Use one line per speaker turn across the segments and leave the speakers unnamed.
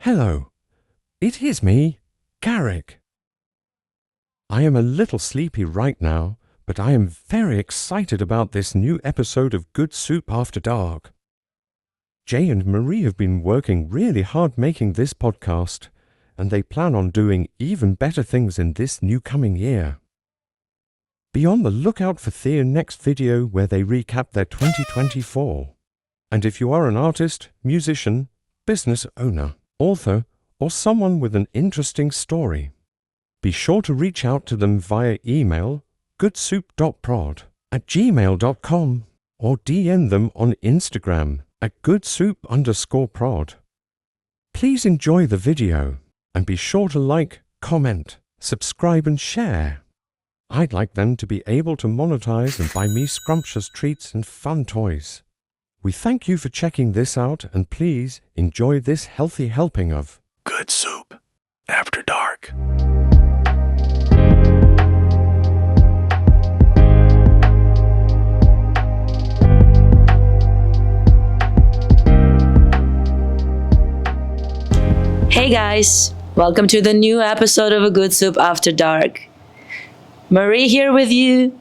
Hello, it is me, Garrick. I am a little sleepy right now, but I am very excited about this new episode of Good Soup After Dark. Jay and Marie have been working really hard making this podcast, and they plan on doing even better things in this new coming year. Be on the lookout for their next video where they recap their 2024. And if you are an artist, musician, business owner, author, or someone with an interesting story, be sure to reach out to them via email goodsoup.prod@gmail.com or DM them on Instagram at goodsoup_prod. Please enjoy the video and be sure to like, comment, subscribe and share. I'd like them to be able to monetize and buy me scrumptious treats and fun toys. We thank you for checking this out, and please enjoy this healthy helping of Good Soup After Dark.
Hey guys, welcome to the new episode of A Good Soup After Dark. Marie here with you,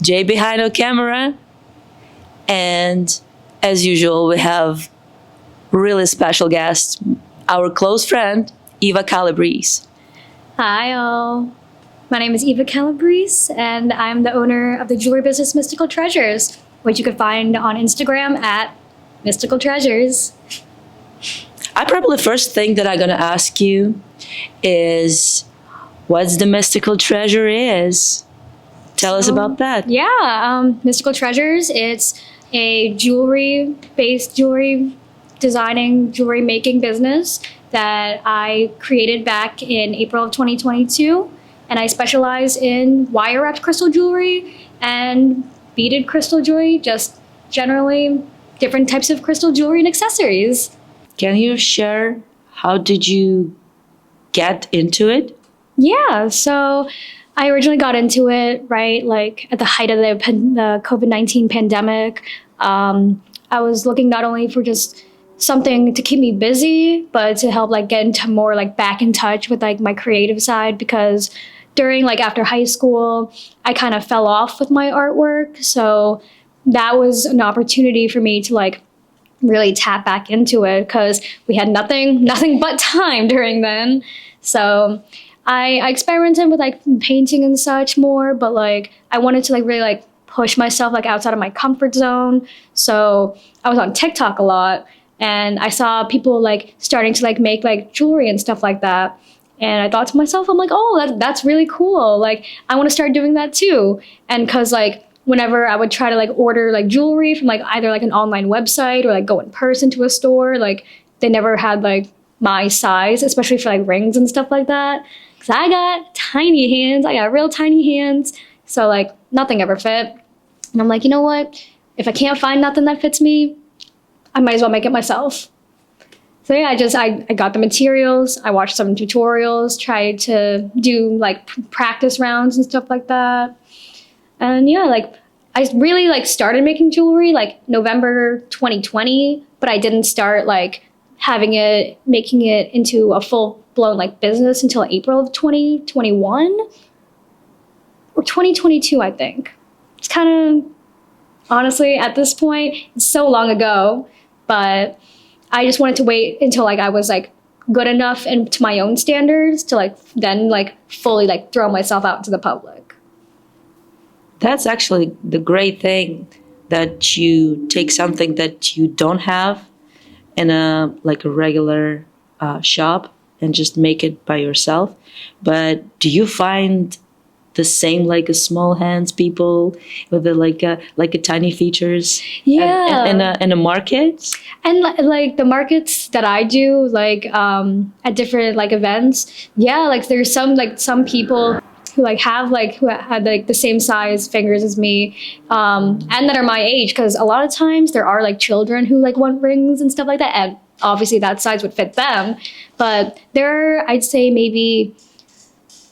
Jay behind the camera, and as usual we have really special guest, our close friend, Eva Calabrese.
Hi all, my name is Eva Calabrese and I'm the owner of the jewelry business Mystical Treasures, which you can find on Instagram at Mystical Treasures.
I probably first thing that I'm gonna ask you is what's the Mystical Treasure is? Tell us about that.
Yeah, Mystical Treasures, it's a jewelry designing, jewelry making business that I created back in April of 2022. And I specialize in wire wrapped crystal jewelry and beaded crystal jewelry, just generally different types of crystal jewelry and accessories.
Can you share how did you get into it?
Yeah, so I originally got into it, right, like at the height of the COVID-19 pandemic. I was looking not only for just something to keep me busy, but to help like get into more like back in touch with like my creative side, because during like after high school, I kind of fell off with my artwork. So that was an opportunity for me to like really tap back into it because we had nothing but time during then. So I experimented with like painting and such more, but like I wanted to like really like push myself like outside of my comfort zone. So I was on TikTok a lot and I saw people like starting to like make like jewelry and stuff like that. And I thought to myself, I'm like, oh, that's really cool. Like I want to start doing that too. And cause like whenever I would try to like order like jewelry from like either like an online website or like go in person to a store, like they never had like my size, especially for like rings and stuff like that. Cause I got tiny hands. I got real tiny hands. So like nothing ever fit. And I'm like, you know what? If I can't find nothing that fits me, I might as well make it myself. So yeah, I got the materials. I watched some tutorials, tried to do like practice rounds and stuff like that. And yeah, like I really like started making jewelry like November 2020, but I didn't start like making it into a full-blown like business until April of 2021 or 2022, I think. It's kind of, honestly, at this point, it's so long ago, but I just wanted to wait until like I was like good enough and to my own standards to like then like fully like throw myself out into the public.
That's actually the great thing, that you take something that you don't have in a regular shop and just make it by yourself. But do you find the same like a small hands people with the like a tiny features?
Yeah,
in a market?
And like the markets that I do like at different like events, yeah, like there's some people who had like the same size fingers as me, and that are my age, because a lot of times there are like children who like want rings and stuff like that, and obviously that size would fit them. But there are, I'd say maybe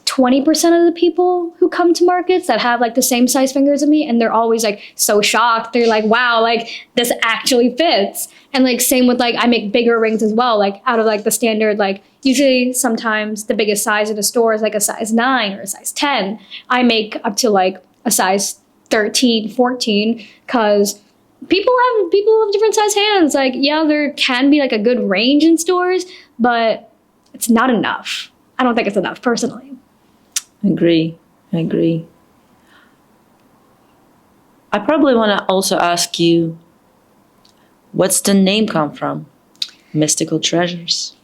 20% of the people who come to markets that have like the same size fingers as me, and they're always like so shocked. They're like, wow, like this actually fits. And like same with like I make bigger rings as well, like out of like the standard, like usually sometimes the biggest size in a store is like a size 9 or a size 10. I make up to like a size 13, 14, because people have different size hands. Like, yeah, there can be like a good range in stores, but it's not enough. I don't think it's enough personally.
I agree. I probably want to also ask you, what's the name come from? Mystical Treasures.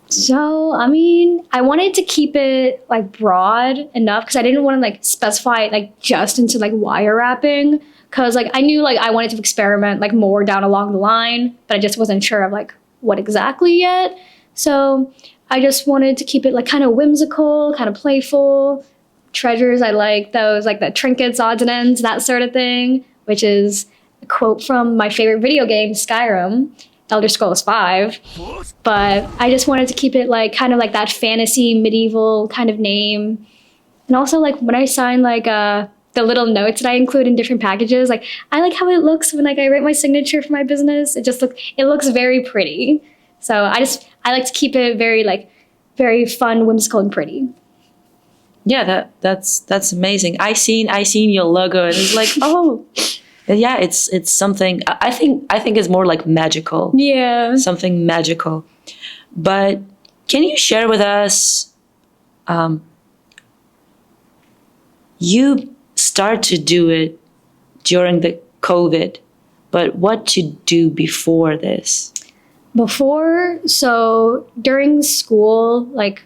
So, I mean, I wanted to keep it like broad enough because I didn't want to like specify it like just into like wire wrapping, because like I knew like I wanted to experiment like more down along the line, but I just wasn't sure of like what exactly yet. So I just wanted to keep it like kind of whimsical, kind of playful. Treasures, I like those, like the trinkets, odds and ends, that sort of thing, which is a quote from my favorite video game, Skyrim, Elder Scrolls V. But I just wanted to keep it like kind of like that fantasy medieval kind of name. And also like when I sign like the little notes that I include in different packages, like I like how it looks when like I write my signature for my business. It looks very pretty. So I like to keep it very fun, whimsical, and pretty.
Yeah, that's amazing. I seen your logo and it's like, oh, yeah, it's something. I think it's more like magical.
Yeah.
Something magical. But can you share with us? You start to do it during the COVID, but what to do before this?
So during school, like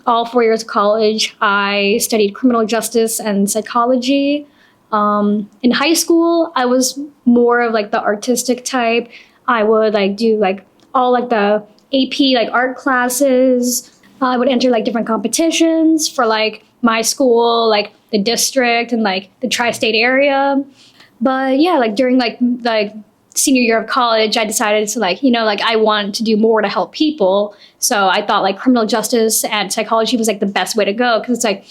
all 4 years of college, I studied criminal justice and psychology. In high school, I was more of like the artistic type. I would like do like all like the AP like art classes. I would enter like different competitions for like my school, like the district and like the tri-state area. But yeah, like during like senior year of college, I decided to like, like I want to do more to help people. So I thought like criminal justice and psychology was like the best way to go, because it's like,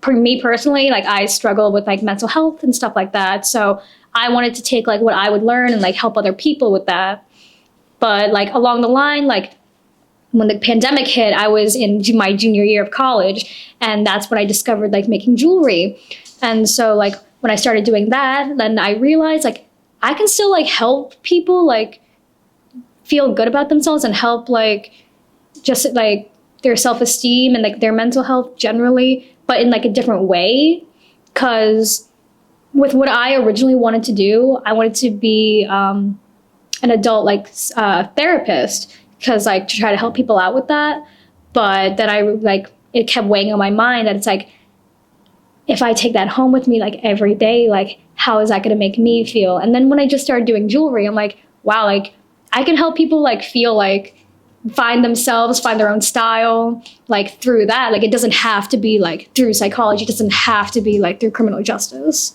for me personally, like I struggle with like mental health and stuff like that. So I wanted to take like what I would learn and like help other people with that. But like along the line, like when the pandemic hit, I was in my junior year of college, and that's when I discovered like making jewelry. And so like when I started doing that, then I realized like I can still like help people like feel good about themselves and help like just like their self-esteem and like their mental health generally, but in like a different way. Because with what I originally wanted to do, I wanted to be an adult like therapist, because like to try to help people out with that. But then it kept weighing on my mind that it's like, if I take that home with me like every day, like how is that going to make me feel? And then when I just started doing jewelry, I'm like, wow, like I can help people like feel like find themselves, find their own style, like through that. Like it doesn't have to be like through psychology, it doesn't have to be like through criminal justice.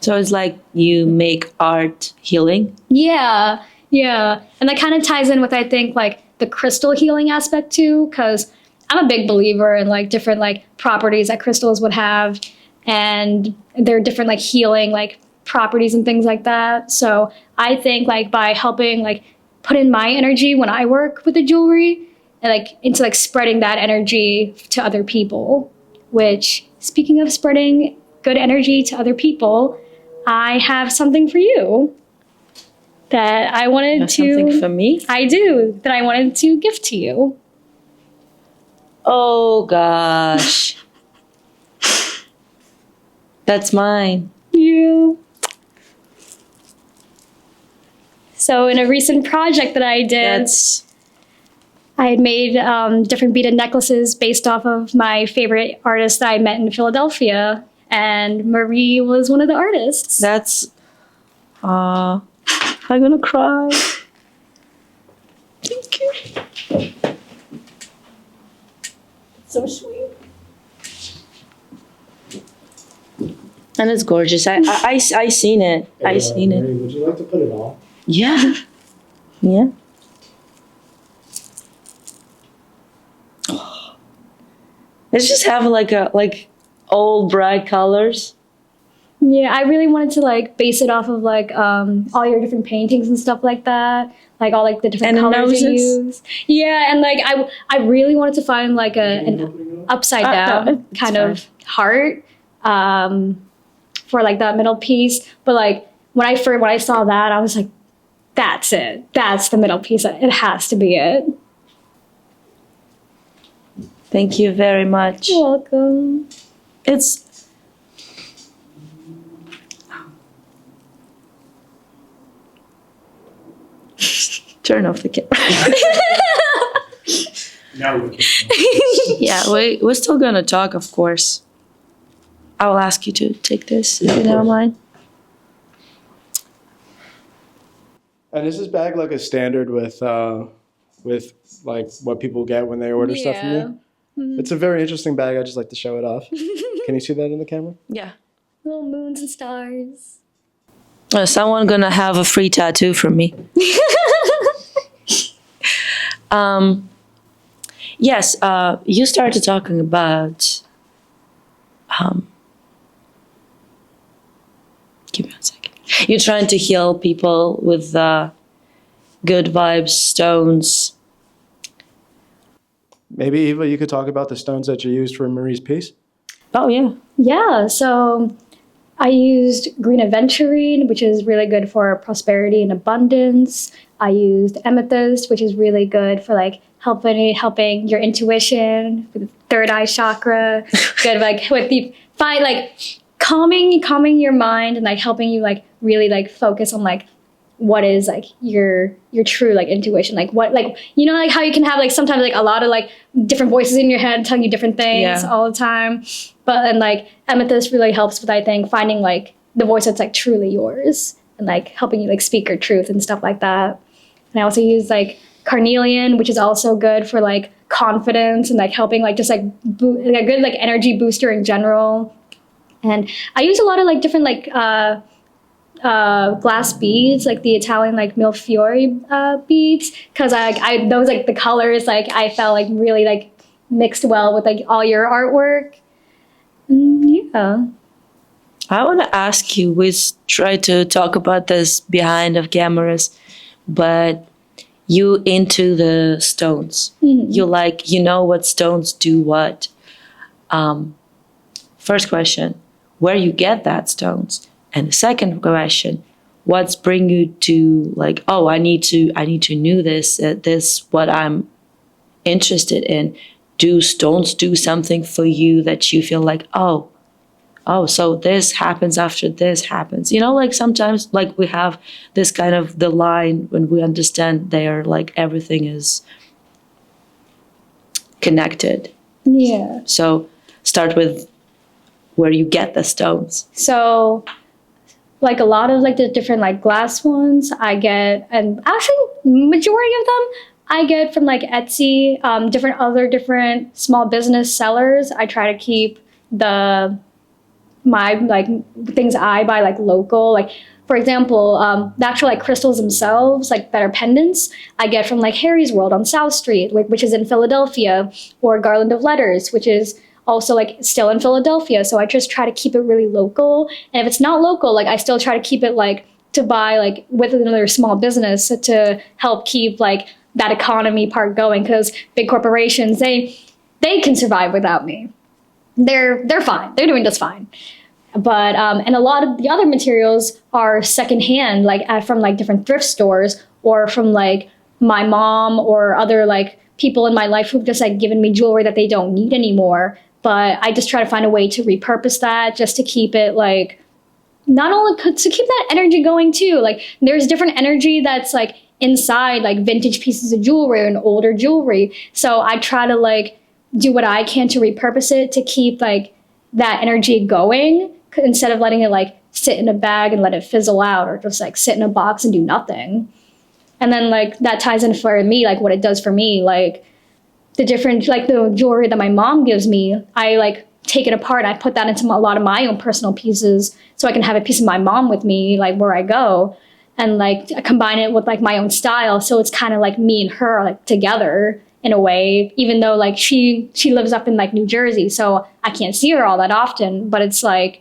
So it's like you make art healing?
Yeah. And that kind of ties in with, I think, like the crystal healing aspect too, because I'm a big believer in like different like properties that crystals would have, and there are different like healing like properties and things like that. So I think like by helping like put in my energy when I work with the jewelry and like into like spreading that energy to other people, which, speaking of spreading good energy to other people, I have something for you that I wanted to.
Something for me?
I do, that I wanted to gift to you.
Oh gosh. That's mine.
Yeah. So in a recent project that I did, I had made different beaded necklaces based off of my favorite artist that I met in Philadelphia, and Marie was one of the artists.
I'm gonna cry. Thank you. So sweet. And it's gorgeous. I seen it. I seen it.
Mary, would you like to put it on?
Yeah. Yeah. It's just have like old bright colors.
Yeah, I really wanted to like base it off of like all your different paintings and stuff like that. Like all like the different
And the
colors you
noses.
use. Yeah, and like I really wanted to find like an upside down
no, it's
kind
fine.
of heart for like that middle piece. But like when I saw that, I was like, that's it. That's the middle piece. It has to be it.
Thank you very much.
You're welcome.
It's turn off the camera.
Now we can.
Yeah, we're still gonna talk, of course. I will ask you to take this if you don't mind.
And is this bag like a standard with like what people get when they order stuff from you? It's a very interesting bag. I just like to show it off. Can you see that in the camera?
Yeah.
Little moons and stars.
Someone gonna have a free tattoo from me. Yes, you started talking about. Give me 1 second. You're trying to heal people with good vibes stones.
Maybe Eva, you could talk about the stones that you used for Marie's piece.
Oh yeah.
Yeah, so I used green aventurine, which is really good for prosperity and abundance. I used amethyst, which is really good for like helping your intuition, with the third eye chakra. Good like with the find like calming your mind and like helping you like really like focus on like what is like your true like intuition, like what like you know like how you can have like sometimes like a lot of like different voices in your head telling you different things
Yeah.
all the time, but and like amethyst really helps with I think finding like the voice that's like truly yours and like helping you like speak your truth and stuff like that. And I also use like carnelian, which is also good for like confidence and like helping like just like like a good like energy booster in general. And I use a lot of like different like glass beads, like the Italian like Millefiori beads, because I those like the colors like I felt like really like mixed well with like all your artwork. Yeah.
I want to ask you. We try to talk about this behind of cameras, but you into the stones. You like you know what stones do what. First question, where you get that stones? And the second question, what's bring you to like, oh, I need to know this, this what I'm interested in. Do stones do something for you that you feel like, oh, so this happens after this happens. You know, like sometimes like we have this kind of the line when we understand they are like everything is connected.
Yeah.
So start with where you get the stones.
So like a lot of like the different like glass ones I get, and actually majority of them I get from like Etsy, different small business sellers. I try to keep my like things I buy like local. Like for example, the actual like crystals themselves, like that are pendants, I get from like Harry's World on South Street, which is in Philadelphia, or Garland of Letters, which is also like still in Philadelphia. So I just try to keep it really local. And if it's not local, like I still try to keep it like to buy like with another small business to help keep like that economy part going, because big corporations, they can survive without me. They're fine. They're doing just fine. But and a lot of the other materials are secondhand, like from like different thrift stores or from like my mom or other like people in my life who've just like given me jewelry that they don't need anymore. But I just try to find a way to repurpose that just to keep it like not only to keep that energy going too. Like there's different energy that's like inside like vintage pieces of jewelry and older jewelry. So I try to like do what I can to repurpose it to keep like that energy going instead of letting it like sit in a bag and let it fizzle out, or just like sit in a box and do nothing. And then like that ties in for me, like what it does for me, like the different, like the jewelry that my mom gives me, I like take it apart. I put that into a lot of my own personal pieces so I can have a piece of my mom with me, like where I go, and like I combine it with like my own style. So it's kind of like me and her like together in a way, even though like she lives up in like New Jersey, so I can't see her all that often, but it's like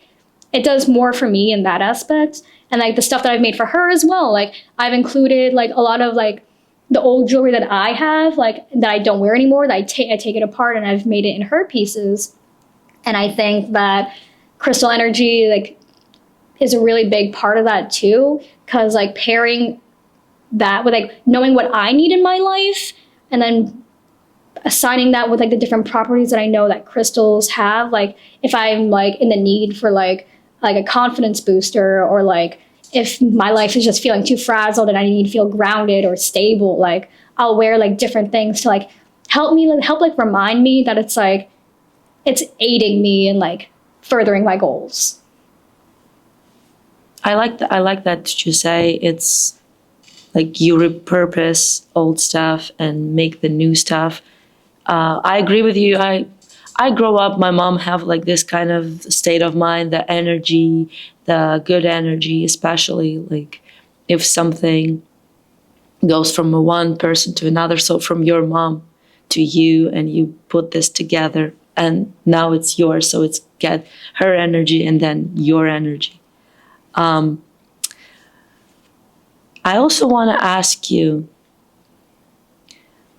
it does more for me in that aspect. And like the stuff that I've made for her as well, like I've included like a lot of like the old jewelry that I have, like that I don't wear anymore, that I take it apart and I've made it in her pieces. And I think that crystal energy like is a really big part of that too, because like pairing that with like knowing what I need in my life and then assigning that with like the different properties that I know that crystals have, like if I'm like in the need for like a confidence booster, or like if my life is just feeling too frazzled and I need to feel grounded or stable, like I'll wear like different things to like help like remind me that it's like it's aiding me in like furthering my goals.
I like that you say it's like you repurpose old stuff and make the new stuff. I agree with you. I grow up, my mom have like this kind of state of mind, the energy, the good energy, especially like if something goes from one person to another. So from your mom to you, and you put this together and now it's yours. So it's get her energy and then your energy. I also want to ask you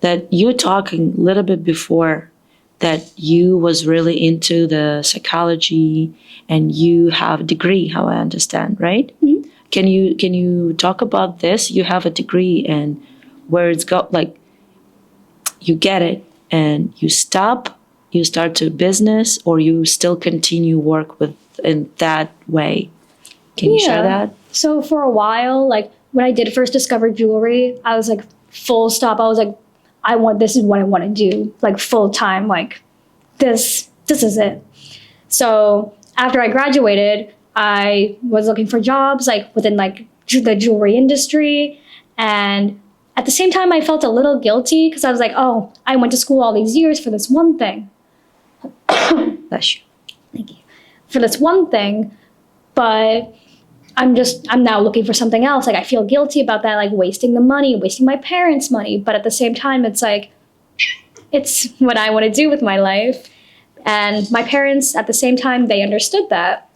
that you're talking a little bit before that you was really into the psychology and you have a degree, how I understand, right?
Mm-hmm.
Can you talk about this? You have a degree and where it's got like you get it and you stop, you start to business, or you still continue work with in that way? Can you share that?
So for a while, like when I did first discover jewelry, I was like full stop. I was like, this is what I want to do, like full time, like this is it. So after I graduated, I was looking for jobs like within like the jewelry industry. And at the same time, I felt a little guilty because I was like, oh, I went to school all these years for this one thing.
Bless you.
Thank you. For this one thing, but I'm now looking for something else. Like I feel guilty about that, like wasting the money, wasting my parents' money. But at the same time, it's like, it's what I want to do with my life. And my parents, at the same time, they understood that.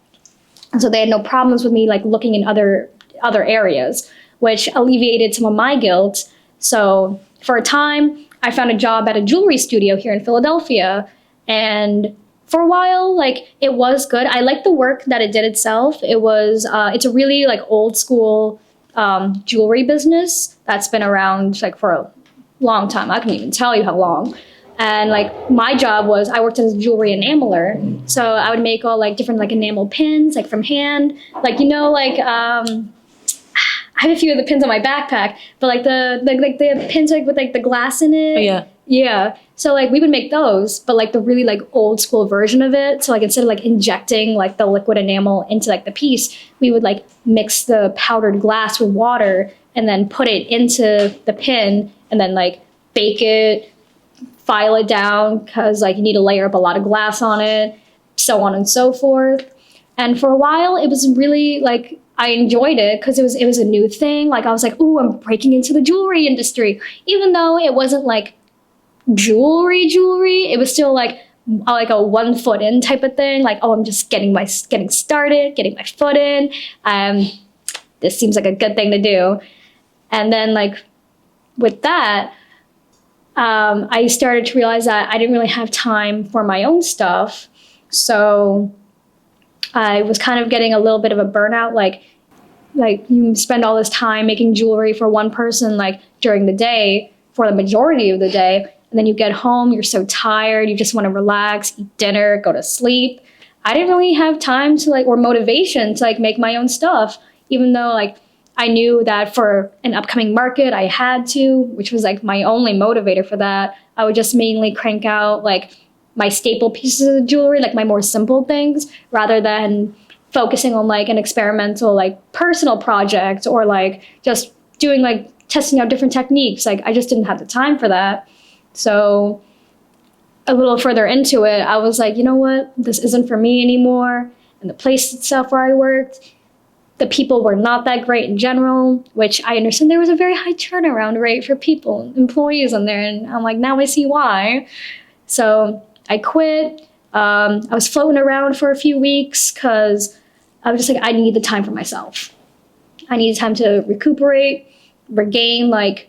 And so they had no problems with me like looking in other areas, which alleviated some of my guilt. So for a time, I found a job at a jewelry studio here in Philadelphia. And for a while, like it was good. I liked the work that it did itself. It's a really like old school jewelry business that's been around like for a long time. I can't even tell you how long. And like my job was I worked as a jewelry enameler. So I would make all like different like enamel pins like from hand. Like I have a few of the pins on my backpack, but like the pins like with like the glass in it.
Oh, yeah.
Yeah. So like we would make those, but like the really like old school version of it. So like instead of like injecting like the liquid enamel into like the piece, we would like mix the powdered glass with water and then put it into the pin and then like bake it, file it down because like you need to layer up a lot of glass on it, so on and so forth. And for a while it was really like I enjoyed it because it was a new thing. Like I was like, ooh, I'm breaking into the jewelry industry, even though it wasn't like jewelry. It was still like a 1 foot in type of thing. Like, oh, I'm just getting started, getting my foot in. This seems like a good thing to do. And then like with that, I started to realize that I didn't really have time for my own stuff. So I was kind of getting a little bit of a burnout. Like you spend all this time making jewelry for one person, like during the day, for the majority of the day. And then you get home, you're so tired, you just want to relax, eat dinner, go to sleep. I didn't really have time to like, or motivation to like make my own stuff, even though like I knew that for an upcoming market I had to, which was like my only motivator for that. I would just mainly crank out like my staple pieces of jewelry, like my more simple things, rather than focusing on like an experimental, like personal project or like just doing like testing out different techniques. Like I just didn't have the time for that. So a little further into it, I was like, you know what? This isn't for me anymore. And the place itself where I worked, the people were not that great in general, which I understand there was a very high turnaround rate for people, employees in there. And I'm like, now I see why. So I quit. I was floating around for a few weeks because I was just like, I need the time for myself. I needed time to recuperate, regain, like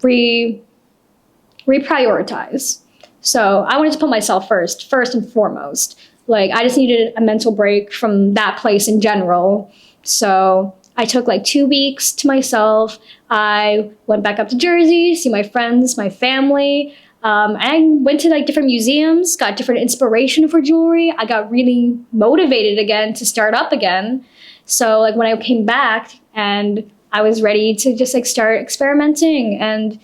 reprioritize. So I wanted to put myself first and foremost. Like I just needed a mental break from that place in general. So I took like 2 weeks to myself. I went back up to Jersey, see my friends, my family. I went to like different museums, got different inspiration for jewelry. I got really motivated again to start up again. So like when I came back and I was ready to just like start experimenting, and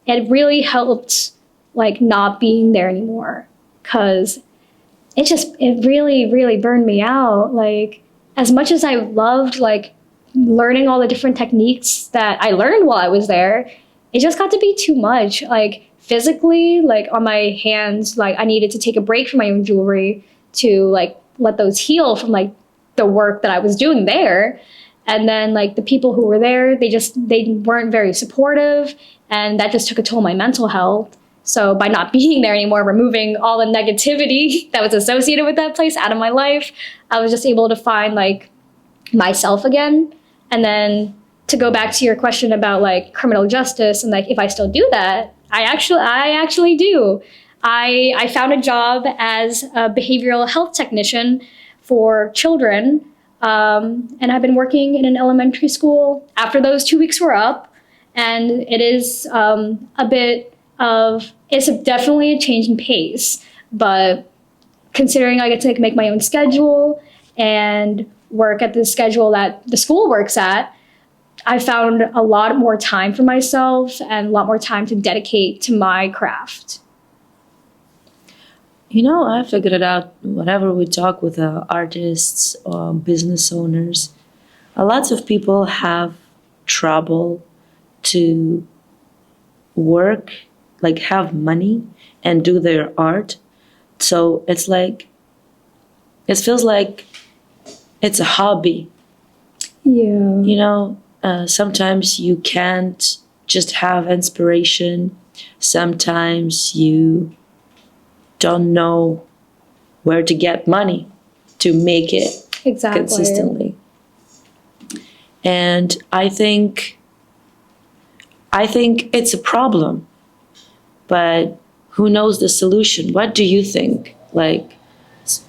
it really helped like not being there anymore, because it really burned me out. Like as much as I loved like learning all the different techniques that I learned while I was there, it just got to be too much. Like physically, like on my hands, like I needed to take a break from my own jewelry to like let those heal from like the work that I was doing there. And then like the people who were there, they weren't very supportive, and that just took a toll on my mental health. So by not being there anymore, removing all the negativity that was associated with that place out of my life, I was just able to find like myself again. And then to go back to your question about like criminal justice and like if I still do that, I actually do. I found a job as a behavioral health technician for children, and I've been working in an elementary school after those 2 weeks were up, and it is it's definitely a change in pace, but considering I get to like, make my own schedule and work at the schedule that the school works at, I found a lot more time for myself and a lot more time to dedicate to my craft.
You know, I figured it out whenever we talk with artists or business owners. Lots of people have trouble to work, like have money and do their art. So it's like, it feels like it's a hobby.
Yeah.
You know, sometimes you can't just have inspiration. Sometimes you don't know where to get money to make it
Exactly.
consistently. And I think it's a problem, but who knows the solution? What do you think? Like,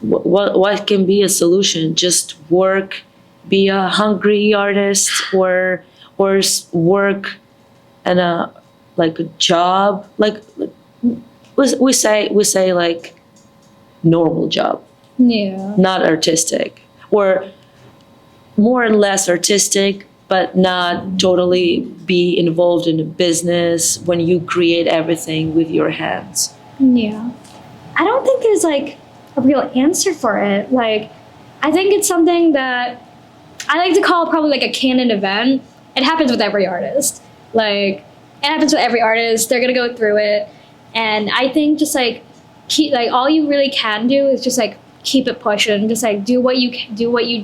what can be a solution? Just work, be a hungry artist, or work in a like a job, like we say like normal job,
Yeah.
not artistic, or more and less artistic, but not totally be involved in a business when you create everything with your hands.
Yeah. I don't think there's like a real answer for it. Like, I think it's something that I like to call probably like a canon event. It happens with every artist. Like, it happens with every artist. They're gonna go through it. And I think just like keep like all you really can do is just like keep it pushing. Just like do what you can do what you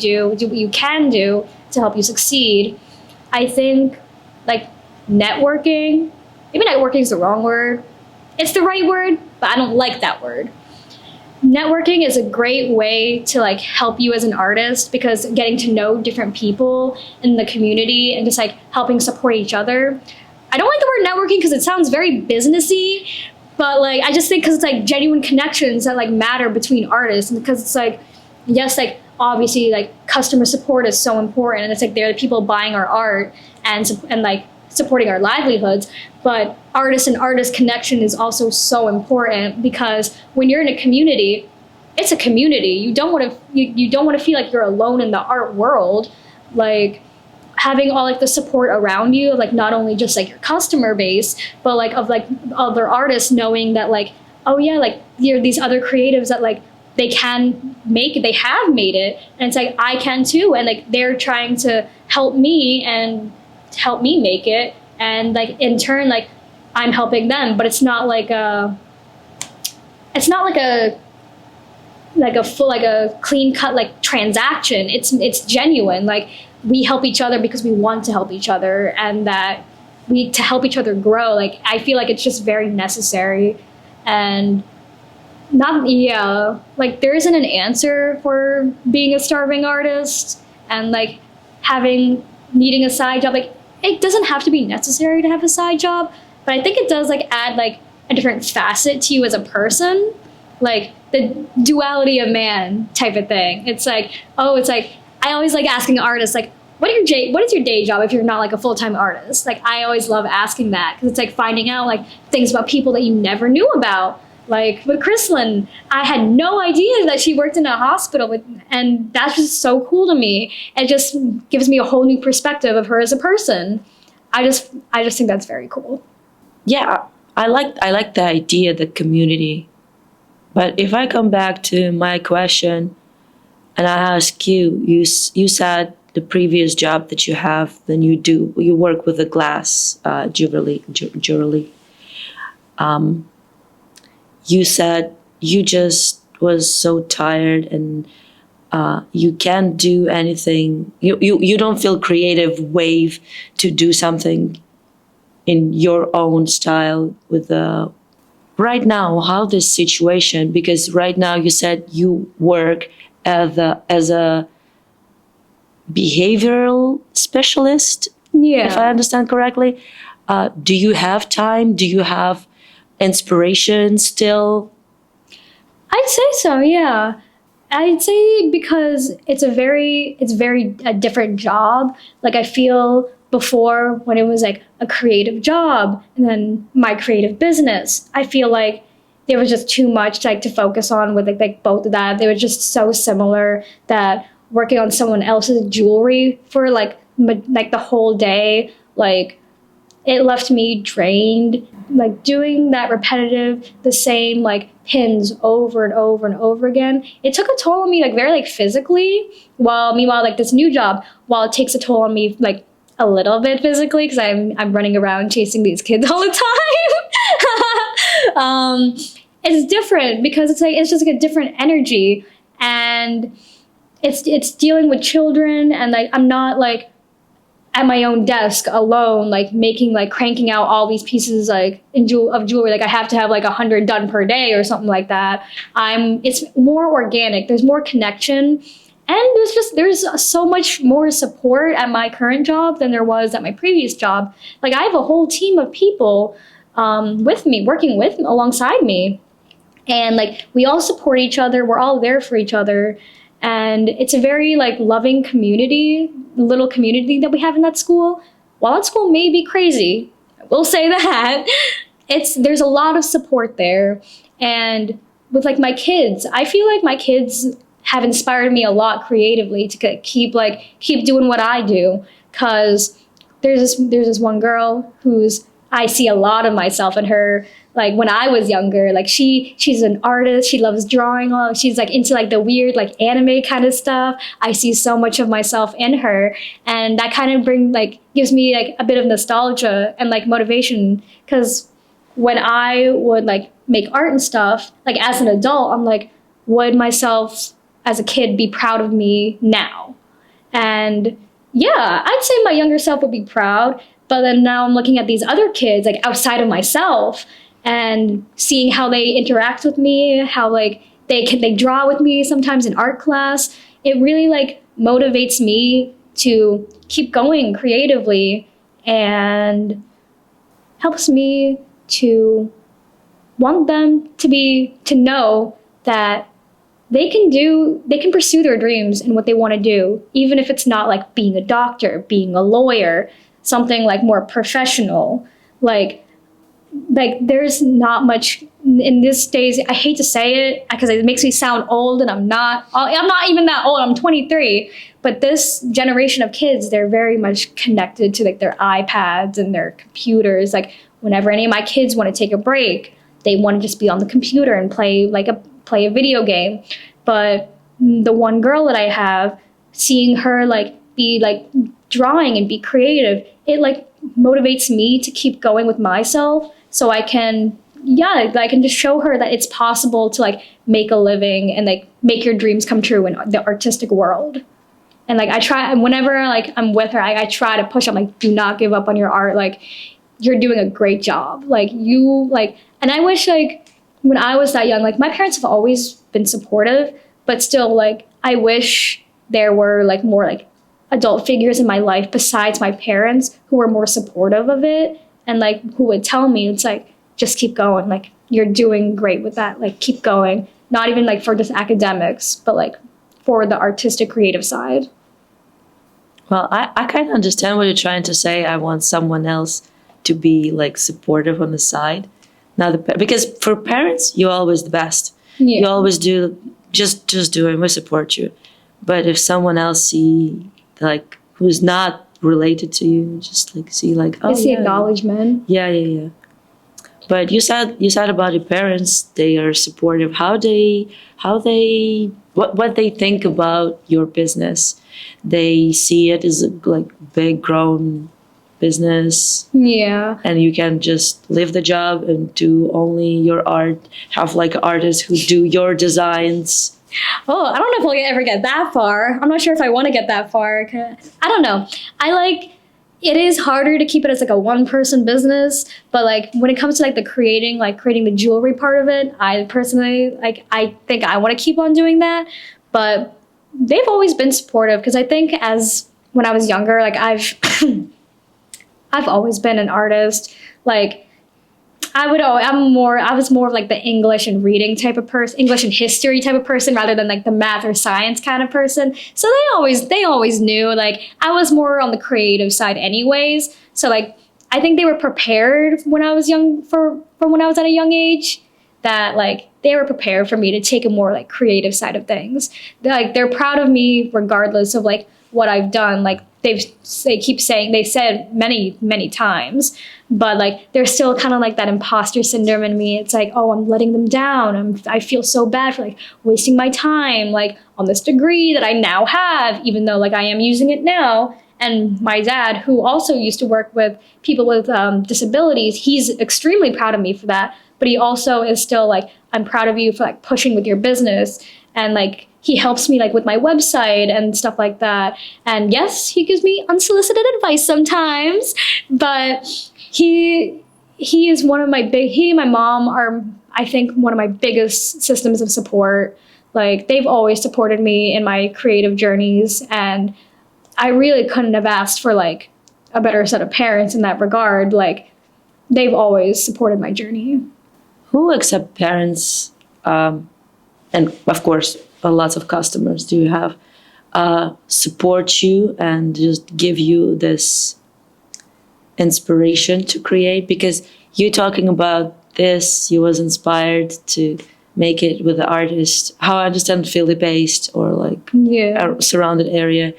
can do to help you succeed. I think like networking, maybe networking is the wrong word. It's the right word, but I don't like that word. Networking is a great way to like help you as an artist, because getting to know different people in the community and just like helping support each other. I don't like the word networking because it sounds very businessy, but like I just think because it's like genuine connections that like matter between artists, and because it's like, yes, like obviously like customer support is so important, and it's like they're the people buying our art and like supporting our livelihoods, but artist and artist connection is also so important, because when you're in a community, it's a community. You don't want to feel like you're alone in the art world. Like having all like the support around you, like not only just like your customer base, but like of like other artists knowing that like, oh yeah, like you're these other creatives that like they have made it, and it's like I can too, and like they're trying to help me make it, and like in turn like I'm helping them. But it's not like a full like a clean cut like transaction. It's genuine. Like we help each other because we want to help each other, and that we to help each other grow. Like I feel like it's just very necessary. And not yeah, like there isn't an answer for being a starving artist, and like having needing a side job. Like it doesn't have to be necessary to have a side job, but I think it does like add like a different facet to you as a person, like the duality of man type of thing. It's like, oh, it's like I always like asking artists like, what is your day job if you're not like a full-time artist? Like I always love asking that, because it's like finding out like things about people that you never knew about. Like with Chrislyn, I had no idea that she worked in a hospital and that's just so cool to me. It just gives me a whole new perspective of her as a person. I just think that's very cool.
Yeah, I like the idea, the community. But if I come back to my question and I ask you, you said the previous job that you have, then you work with the glass jewelry. You said you just was so tired and you can't do anything. You don't feel creative wave to do something in your own style with the right now. How this situation, because right now you said you work as a behavioral specialist,
Yeah.
if I understand correctly. Do you have time? Do you have inspiration still?
I'd say so, yeah. I'd say because it's very a different job. Like I feel before when it was like a creative job and then my creative business, I feel like there was just too much like to focus on with like both of that. They were just so similar that working on someone else's jewelry for like the whole day, like it left me drained. Like doing that repetitive, the same like pins over and over and over again, it took a toll on me like very like physically. While meanwhile like this new job, while it takes a toll on me like a little bit physically because I'm running around chasing these kids all the time. It's different because it's just like a different energy, and it's dealing with children, and like I'm not like at my own desk alone, like cranking out all these pieces like of jewelry. Like I have to have like 100 done per day or something like that. It's more organic. There's more connection, and there's so much more support at my current job than there was at my previous job. Like I have a whole team of people with me, working alongside me, and like we all support each other. We're all there for each other. And it's a very like loving little community that we have in that school. While that school may be crazy, I will say that, there's a lot of support there. And with like my kids, I feel like my kids have inspired me a lot creatively to keep doing what I do. Cause there's this one girl I see a lot of myself in her. Like when I was younger, like she's an artist. She loves drawing. She's like into like the weird like anime kind of stuff. I see so much of myself in her, and that kind of gives me like a bit of nostalgia and like motivation. Because when I would like make art and stuff, like as an adult, I'm like, would myself as a kid be proud of me now? And yeah, I'd say my younger self would be proud. But then now I'm looking at these other kids like outside of myself and seeing how they interact with me, how like they draw with me sometimes in art class. It really like motivates me to keep going creatively and helps me to want them to know that they can pursue their dreams and what they want to do, even if it's not like being a doctor, being a lawyer, something like more professional. Like there's not much in this days. I hate to say it because it makes me sound old, and I'm not even that old. I'm 23. But this generation of kids, they're very much connected to like their iPads and their computers. Like whenever any of my kids want to take a break, they want to just be on the computer and play a video game. But the one girl that I have, seeing her like be like drawing and be creative, it like motivates me to keep going with myself, so I can just show her that it's possible to like make a living and like make your dreams come true in the artistic world. And like I try, and whenever like I'm with her, I try to push. I'm like, do not give up on your art. Like you're doing a great job. Like you like, and I wish like when I was that young, like my parents have always been supportive, but still like I wish there were like more like adult figures in my life besides my parents who were more supportive of it and like who would tell me it's like just keep going, like you're doing great with that, like keep going, not even like for just academics but like for the artistic creative side.
Well, I kind of understand what you're trying to say. I want someone else to be like supportive on the side. Now, because for parents, you're always the best.
Yeah.
You always do, just do it. We support you. But if someone else see like who's not related to you, just like see like
It's the acknowledgement.
Yeah. But you said about your parents, they are supportive. What they think about your business. They see it as a like big grown business.
Yeah.
And you can just leave the job and do only your art, have like artists who do your designs.
Oh, I don't know if I'll ever get that far. I'm not sure if I want to get that far. I don't know. It is harder to keep it as like a one-person business, but like when it comes to like the creating the jewelry part of it, I personally like I think I want to keep on doing that. But they've always been supportive because I think as when I was younger, like I've I've always been an artist. Like I was more of like the English and reading type of person, English and history type of person rather than like the math or science kind of person. So they always knew like I was more on the creative side anyways. So like I think they were prepared when I was young for when I was at a young age that like they were prepared for me to take a more like creative side of things. They're proud of me regardless of like what I've done. Like they said many times, but like there's still kind of like that imposter syndrome in me. It's like, oh, I'm letting them down. I feel so bad for like wasting my time like on this degree that I now have, even though like I am using it now. And my dad, who also used to work with people with disabilities, he's extremely proud of me for that. But he also is still like, I'm proud of you for like pushing with your business. And like, he helps me like with my website and stuff like that. And yes, he gives me unsolicited advice sometimes, but he and my mom are, I think, one of my biggest systems of support. Like they've always supported me in my creative journeys. And I really couldn't have asked for like a better set of parents in that regard. Like they've always supported my journey.
Who except parents, and of course, lots of customers do you have, support you and just give you this inspiration to create? Because you talking about this, you was inspired to make it with the artist, how I understand, Philly based or like a surrounded area.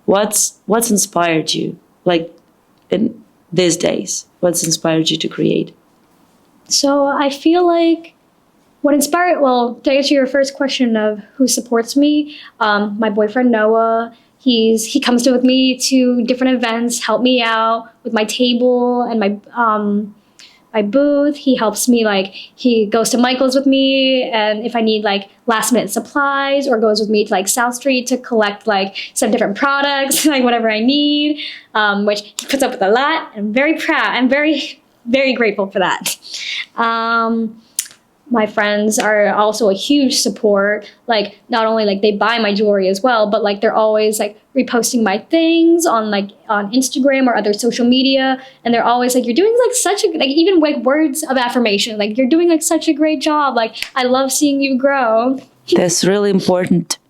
What's inspired you like in these days? What's inspired you to create?
So I feel like to answer your first question of who supports me, my boyfriend Noah, he comes with me to different events, help me out with my table and my booth. He helps me, like he goes to Michael's with me, and if I need like last minute supplies, or goes with me to like South Street to collect like some different products, like whatever I need, which he puts up with a lot. I'm very proud. I'm very, very grateful for that. My friends are also a huge support. Like not only like they buy my jewelry as well, but like they're always like reposting my things on Instagram or other social media, and they're always like, you're doing like such a, like even like words of affirmation, like you're doing like such a great job, like I love seeing you grow.
That's really important.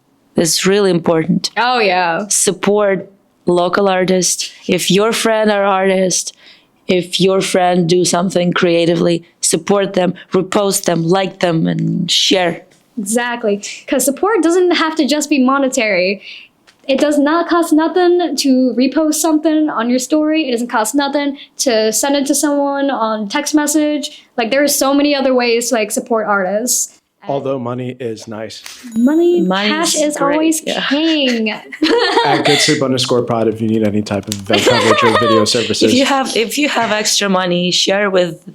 Oh yeah.
Support local artists. If your friend are artist, if your friend do something creatively, support them, repost them, like them, and share.
Exactly. Because support doesn't have to just be monetary. It does not cost nothing to repost something on your story. It doesn't cost nothing to send it to someone on text message. Like there are so many other ways to like support artists.
Although money is nice.
Cash is
great,
always king.
At GoodSoup_pod if you need any type of event coverage or video services.
If you have extra money, share with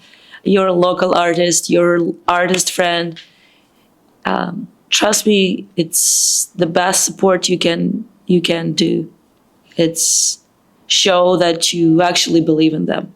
your local artist, your artist friend. trust me, it's the best support you can do. It's show that you actually believe in them.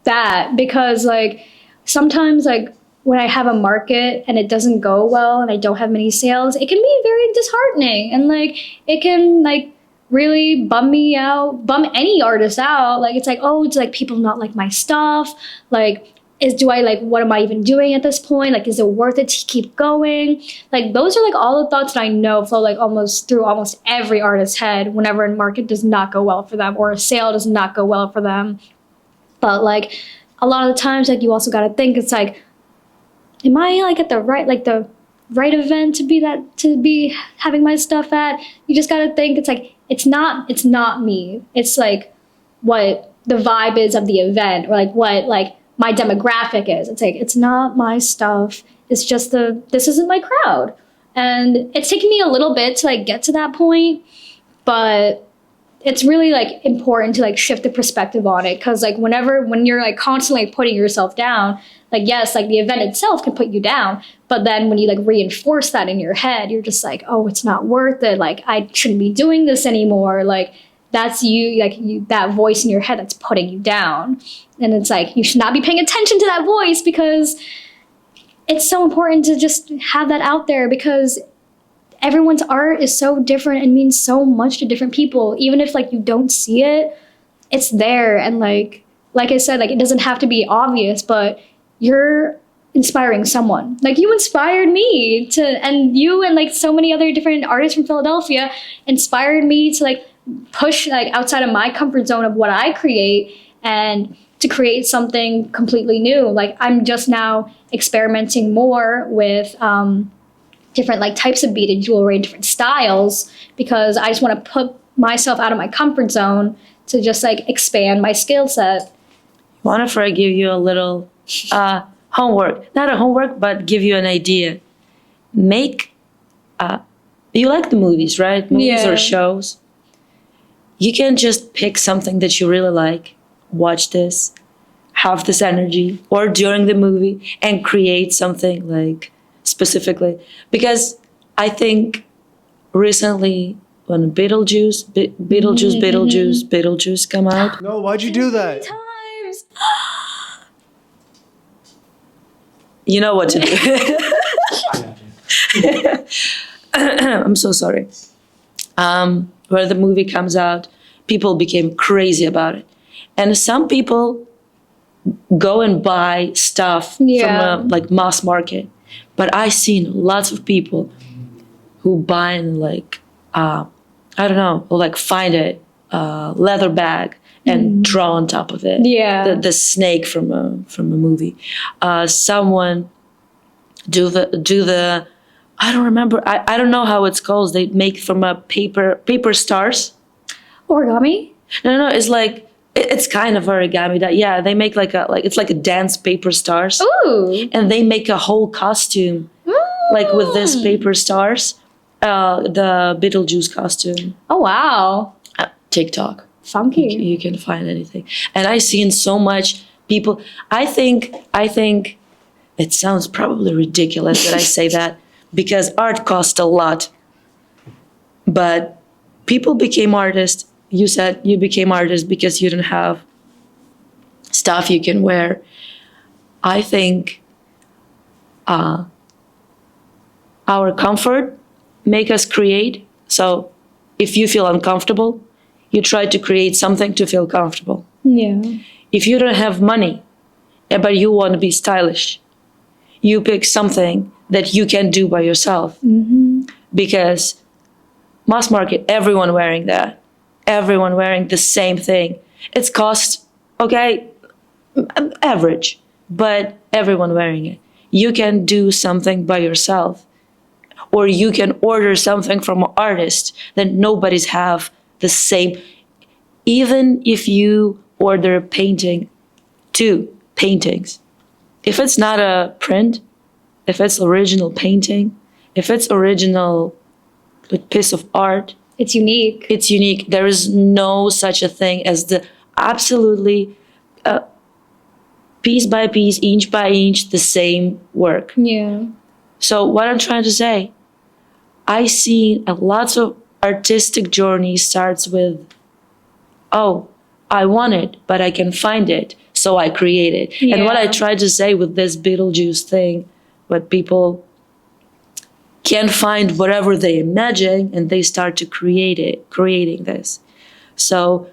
That because like sometimes like when I have a market and it doesn't go well and I don't have many sales, it can be very disheartening, and like it can like really bum me out, bum any artist out. Like it's like, oh, it's like people not like my stuff. Like what am I even doing at this point? Like, is it worth it to keep going? Like those are like all the thoughts that I know flow like almost through almost every artist's head whenever a market does not go well for them or a sale does not go well for them. But like a lot of the times, like you also got to think, it's like, am I like at the right event to be having my stuff at? You just got to think, it's like, it's not me. It's like what the vibe is of the event, or like what like my demographic is. It's like, it's not my stuff. It's just this isn't my crowd. And it's taken me a little bit to like get to that point, but it's really like important to like shift the perspective on it, because like when you're like constantly putting yourself down, like yes, like the event itself can put you down, but then when you like reinforce that in your head, you're just like, oh, it's not worth it, like I shouldn't be doing this anymore. Like that's that voice in your head that's putting you down. And it's like, you should not be paying attention to that voice, because it's so important to just have that out there, because everyone's art is so different and means so much to different people. Even if like you don't see it, it's there. And like I said, like it doesn't have to be obvious, but you're inspiring someone. Like you inspired me and you and like so many other different artists from Philadelphia inspired me to like push like outside of my comfort zone of what I create and to create something completely new. Like I'm just now experimenting more with different like types of beaded jewelry, different styles, because I just want to put myself out of my comfort zone to just like expand my skill set.
Wonderful. I give you a little homework, not a homework, but give you an idea. Make, you like the movies, right? Movies or shows. You can just pick something that you really like, watch this, have this energy, or during the movie, and create something like specifically. Because I think recently when Beetlejuice come out.
No, why'd you do that?
Times.
You know what to do. I'm so sorry. Where the movie comes out, people became crazy about it. And some people go and buy stuff from a like mass market. But I've seen lots of people who buy and like, I don't know, like find a leather bag and draw on top of it.
Yeah.
The snake from a movie. Someone do the I don't remember. I don't know how it's called. They make from a paper stars.
Origami?
No. It's like it's kind of origami. That they make it's like a dance paper stars.
Ooh.
And they make a whole costume, like with this paper stars. The Beetlejuice costume.
Oh wow.
TikTok.
Funky.
You can find anything. And I've seen so much people. I think it sounds probably ridiculous that I say that, because art costs a lot. But people became artists. You said you became artists because you didn't have stuff you can wear. I think our comfort make us create. So if you feel uncomfortable, you try to create something to feel comfortable.
Yeah.
If you don't have money, but you want to be stylish, you pick something that you can do by yourself. Mm-hmm. Because mass market, everyone wearing that. Everyone wearing the same thing. It's cost, average, but everyone wearing it. You can do something by yourself. Or you can order something from an artist that nobody's have the same. Even if you order a painting, 2 paintings, if it's not a print, if it's original painting, if it's original piece of art,
it's unique.
It's unique. There is no such a thing as the absolutely piece by piece, inch by inch, the same work.
Yeah.
So what I'm trying to say, I see a lots of artistic journey starts with, oh, I want it, but I can find it, so I create it. And what I try to say with this Beetlejuice thing, what people can find whatever they imagine, and they start to creating this. So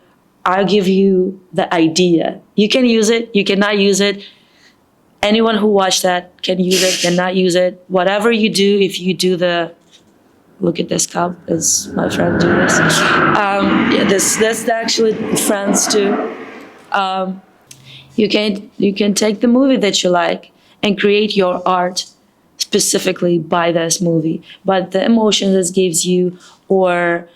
I'll give you the idea. You can use it, you cannot use it. Anyone who watched that can use it, cannot use it. Whatever you do, if you do the, look at this cup, as my friend do this. That's actually friends too. You can take the movie that you like and create your art specifically by this movie, but the emotion this gives you, or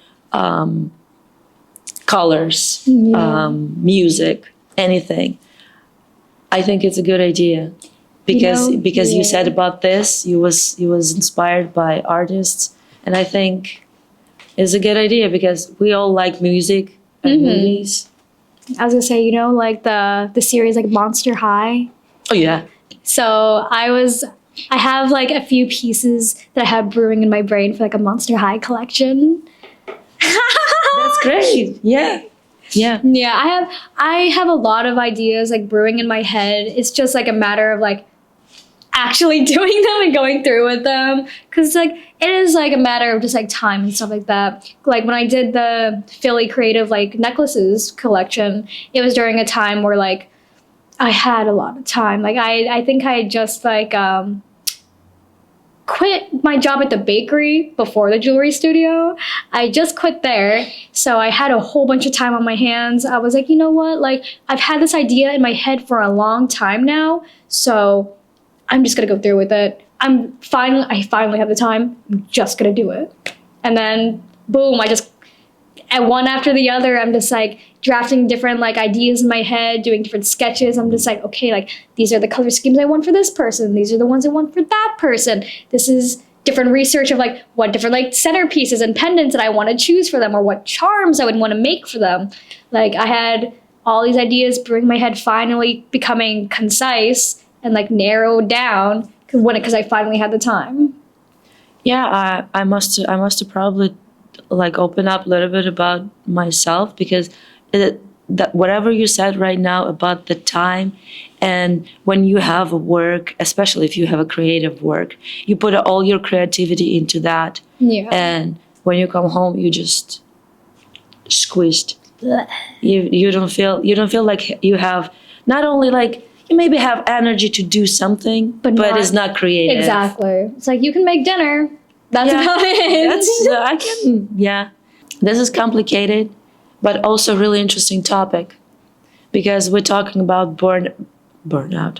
colors, music, anything. I think it's a good idea because you said about this, you was inspired by artists, and I think it's a good idea because we all like music and movies.
I was gonna say, you know, like the series like Monster High.
Oh yeah.
So I have like a few pieces that I have brewing in my brain for like a Monster High collection.
That's great. Yeah. Yeah.
Yeah, I have a lot of ideas like brewing in my head. It's just like a matter of like actually doing them and going through with them, because like it is like a matter of just like time and stuff like that. Like when I did the Philly Creative like necklaces collection, it was during a time where like I had a lot of time. Like I think I had just like quit my job at the bakery before the jewelry studio. I just quit there. So I had a whole bunch of time on my hands. I was like, you know what? Like I've had this idea in my head for a long time now. So I'm just going to go through with it. I finally have the time. I'm just going to do it. And then boom, at one after the other, I'm just like drafting different like ideas in my head, doing different sketches. I'm just like, okay, like these are the color schemes I want for this person. These are the ones I want for that person. This is different research of like what different like centerpieces and pendants that I want to choose for them, or what charms I would want to make for them. Like I had all these ideas brewing my head, finally becoming concise and like narrowed down because I finally had the time.
Yeah, I must have probably like open up a little bit about myself, because that whatever you said right now about the time, and when you have a work, especially if you have a creative work, you put all your creativity into that.
Yeah.
And when you come home, you just squeezed. You don't feel like you have, not only like you maybe have energy to do something, but it's not creative.
Exactly. It's like you can make dinner. That's about it.
This is complicated, but also really interesting topic, because we're talking about burnout.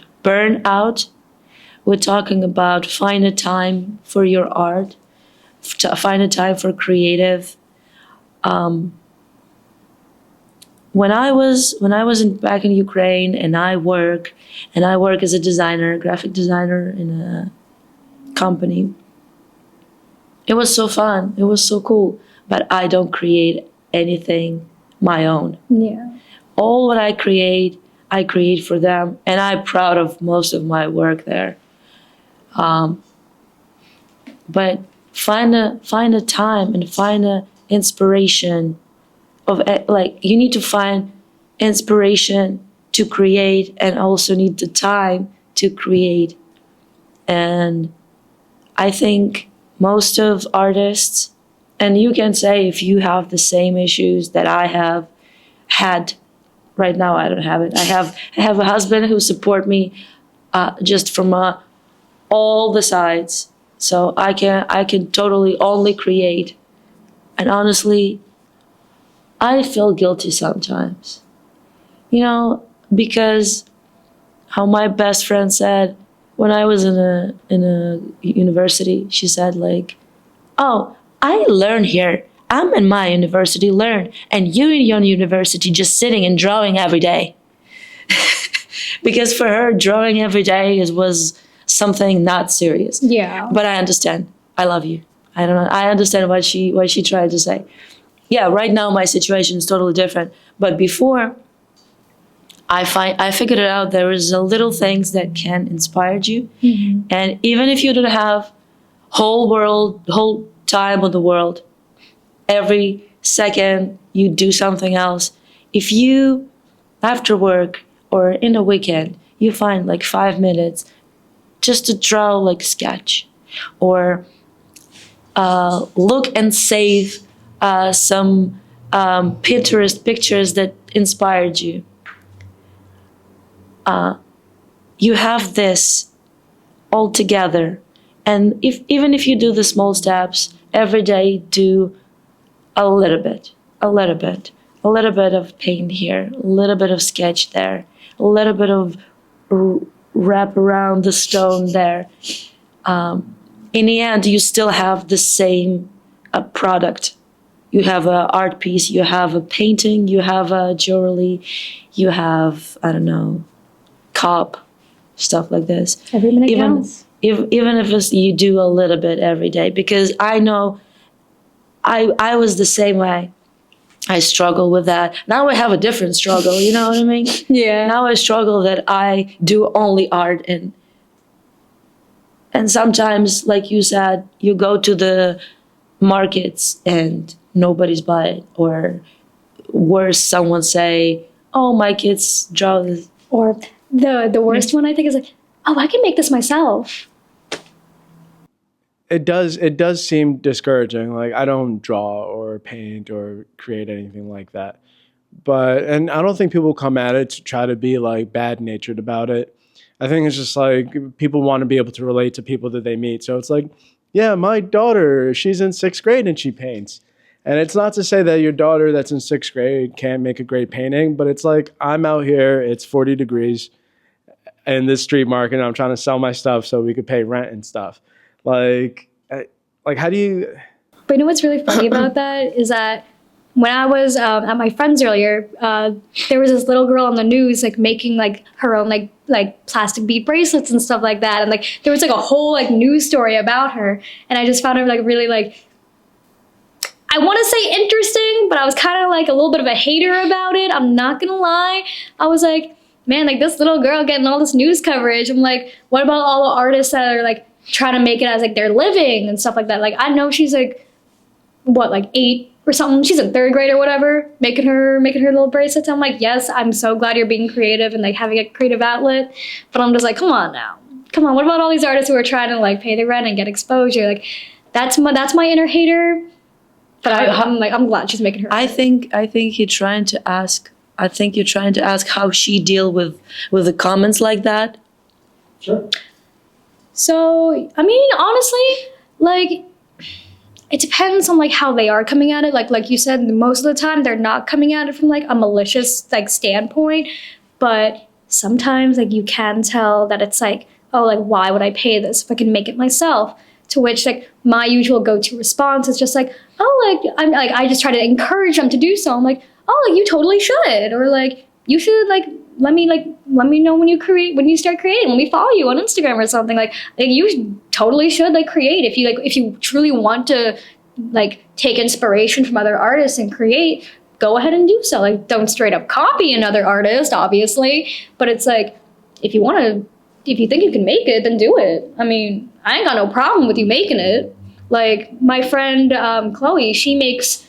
We're talking about find a time for your art, find a time for creative. When I was back in Ukraine, and I work as a designer, graphic designer in a company. It was so fun. It was so cool. But I don't create anything my own.
Yeah.
All what I create for them, and I'm proud of most of my work there. But find a time and find a inspiration of, like, you need to find inspiration to create, and also need the time to create. And I think most of artists, and you can say if you have the same issues that I have had. Right now I don't have it. I have a husband who support me just from all the sides. So I can totally only create. And honestly, I feel guilty sometimes. You know, because how my best friend said when I was in a university, she said like, "Oh, I learn here. I'm in my university, learn, and you in your university just sitting and drawing every day." Because for her, drawing every day was something not serious.
Yeah.
But I understand. I love you. I don't know. I understand what she tried to say. Yeah, right now my situation is totally different. But before, I figured it out. There is a little things that can inspire you, and even if you don't have whole time of the world, every second you do something else. If you, after work or in a weekend, you find like 5 minutes just to draw like a sketch, or look and save some Pinterest pictures that inspired you. You have this all together. And even if you do the small steps, every day do a little bit, a little bit, a little bit of paint here, a little bit of sketch there, a little bit of wrap around the stone there. In the end, you still have the same product. You have an art piece, you have a painting, you have a jewelry, you have, I don't know, cup, stuff like this.
Every minute counts.
Even if you do a little bit every day, because I know I was the same way. I struggle with that. Now I have a different struggle, you know what I mean?
Yeah.
Now I struggle that I do only art, and sometimes, like you said, you go to the markets and nobody's buy it, or worse, someone say, "Oh, my kids draw this."
Or the worst one I think is like, oh, I can make this myself.
It does seem discouraging. Like, I don't draw or paint or create anything like that. And I don't think people come at it to try to be like bad natured about it. I think it's just like people want to be able to relate to people that they meet. So it's like, yeah, my daughter, she's in 6th grade and she paints. And it's not to say that your daughter that's in 6th grade can't make a great painting, but it's like, I'm out here, it's 40 degrees in this street market, and I'm trying to sell my stuff so we could pay rent and stuff. Like how do you?
But you know what's really funny about that is that when I was at my friend's earlier, there was this little girl on the news like making like her own like plastic bead bracelets and stuff like that, and like there was like a whole like news story about her, and I just found it like really like, I want to say interesting, but I was kind of like a little bit of a hater about it. I'm not gonna lie. I was like, man, like this little girl getting all this news coverage. I'm like, what about all the artists that are like trying to make it as like their living and stuff like that? Like, I know she's like, what, like 8 or something? She's in 3rd grade or whatever, making her little bracelets. I'm like, yes, I'm so glad you're being creative and like having a creative outlet. But I'm just like, come on now. Come on, what about all these artists who are trying to like pay the rent and get exposure? Like, that's my inner hater. But I'm glad she's making her.
I think you're trying to ask. I think you're trying to ask how she deal with the comments like that.
Sure.
So, I mean, honestly, like, it depends on like how they are coming at it. Like you said, most of the time they're not coming at it from like a malicious like standpoint, but sometimes like you can tell that it's like, oh, like why would I pay this if I can make it myself? To which like my usual go-to response is just like, oh, like I'm like, I just try to encourage them to do so. I'm like, oh, like you totally should, or like you should let me know when you start creating. Let me follow you on Instagram or something. Like you totally should like create if you truly want to like take inspiration from other artists and create. Go ahead and do so. Like don't straight up copy another artist, obviously, but it's like if you think you can make it, then do it. I mean, I ain't got no problem with you making it. Like my friend Chloe, she makes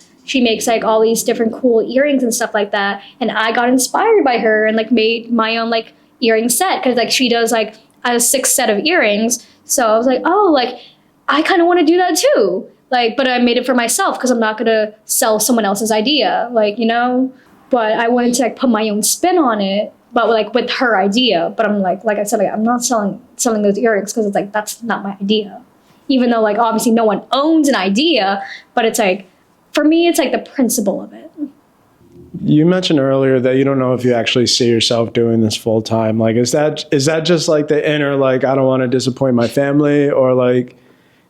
like all these different cool earrings and stuff like that, and I got inspired by her and like made my own like earring set because like she does like a 6 set of earrings. So I was like, oh, like I kind of want to do that too. Like, but I made it for myself because I'm not gonna sell someone else's idea, like, you know. But I wanted to like put my own spin on it, but like with her idea. But I'm like I said, like I'm not selling those earrings because it's like that's not my idea. Even though like obviously no one owns an idea, but it's like for me it's like the principle of it.
You mentioned earlier that you don't know if you actually see yourself doing this full time. Like, is that just like the inner like I don't want to disappoint my family, or like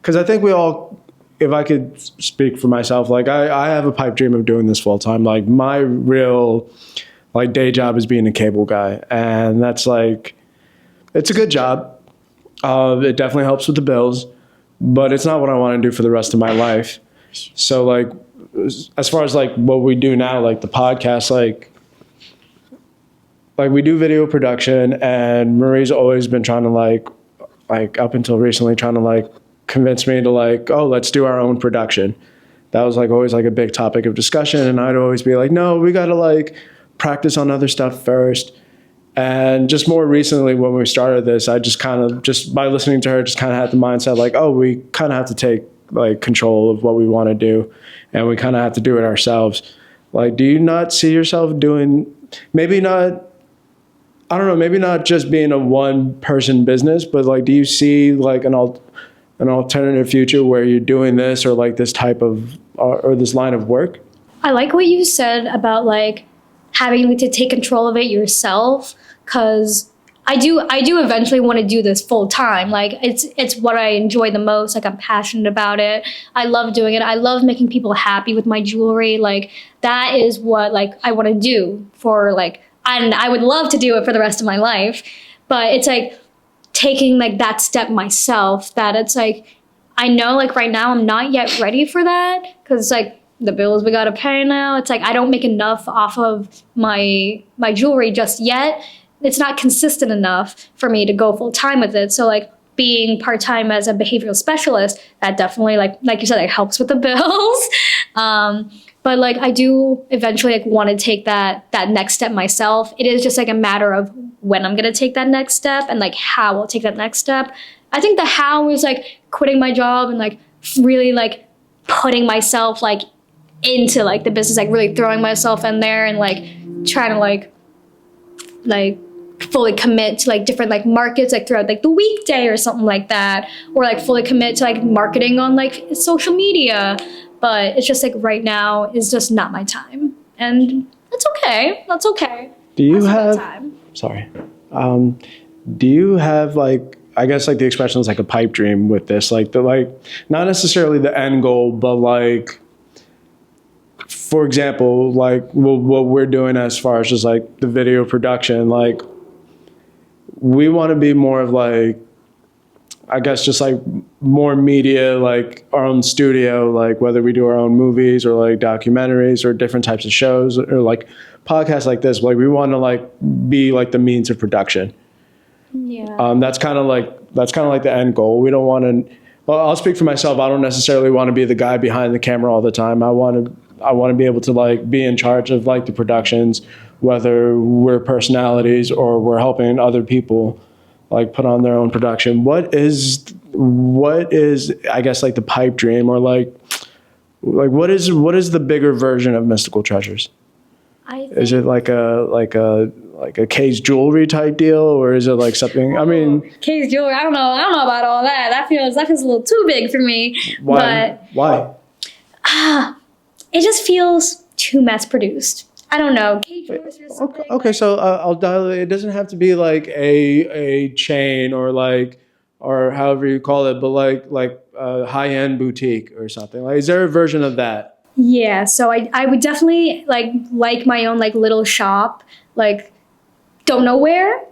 because I think we all. If I could speak for myself, like I have a pipe dream of doing this full time. Like my real like day job is being a cable guy, and that's like it's a good job. It definitely helps with the bills, but it's not what I want to do for the rest of my life. So like as far as like what we do now, like the podcast, like we do video production, and Marie's always been trying to like up until recently trying to like convinced me to like, oh, let's do our own production. That was like always like a big topic of discussion. And I'd always be like, no, we got to like practice on other stuff first. And just more recently, when we started this, I just kind of, just by listening to her, just kind of had the mindset like, oh, we kind of have to take like control of what we want to do, and we kind of have to do it ourselves. Like, do you not see yourself doing, maybe not, I don't know, maybe not just being a one person business, but like, do you see like an alternative future where you're doing this or like this type of, or this line of work?
I like what you said about like having to take control of it yourself, because I do eventually want to do this full time. Like it's what I enjoy the most. Like I'm passionate about it. I love doing it. I love making people happy with my jewelry. Like that is what like I want to do for like, and I would love to do it for the rest of my life. But it's like taking like that step myself, that it's like, I know like right now I'm not yet ready for that, because like the bills we gotta pay now. It's like I don't make enough off of my jewelry just yet. It's not consistent enough for me to go full time with it. So like being part time as a behavioral specialist, that definitely like you said, it helps with the bills. But like I do eventually like want to take that next step myself. It is just like a matter of when I'm gonna take that next step and like how I'll take that next step. I think the how is like quitting my job and like really like putting myself like into like the business, like really throwing myself in there and like trying to like fully commit to like different like markets like throughout like the weekday or something like that, or like fully commit to like marketing on like social media. But it's just like right now is just not my time, and that's okay. That's okay.
Do you have
time.
Sorry. Do you have like, I guess like the expression is like a pipe dream with this, like the like not necessarily the end goal, but like, for example, like what we're doing as far as just like the video production, like we want to be more of like, I guess just like more media, like our own studio, like whether we do our own movies or like documentaries or different types of shows or like podcasts like this, like we want to like be like the means of production.
Yeah.
That's kind of like the end goal. We don't want to, well, I'll speak for myself. I don't necessarily want to be the guy behind the camera all the time. I want to be able to like be in charge of like the productions, whether we're personalities or we're helping other people like put on their own production. What is I guess like the pipe dream, or like what is the bigger version of Mystical Treasures? Is it like a Kay's jewelry type deal, or is it like something? I mean,
Kay's jewelry. I don't know about all that. That feels a little too big for me.
why?
It just feels too mass produced. I don't know. Kay jewelry or something.
Okay, so I'll dial it. It doesn't have to be like a chain or like, or however you call it, but like a high-end boutique or something. Like, is there a version of that?
Yeah, so I would definitely like my own like little shop. Like, don't know where,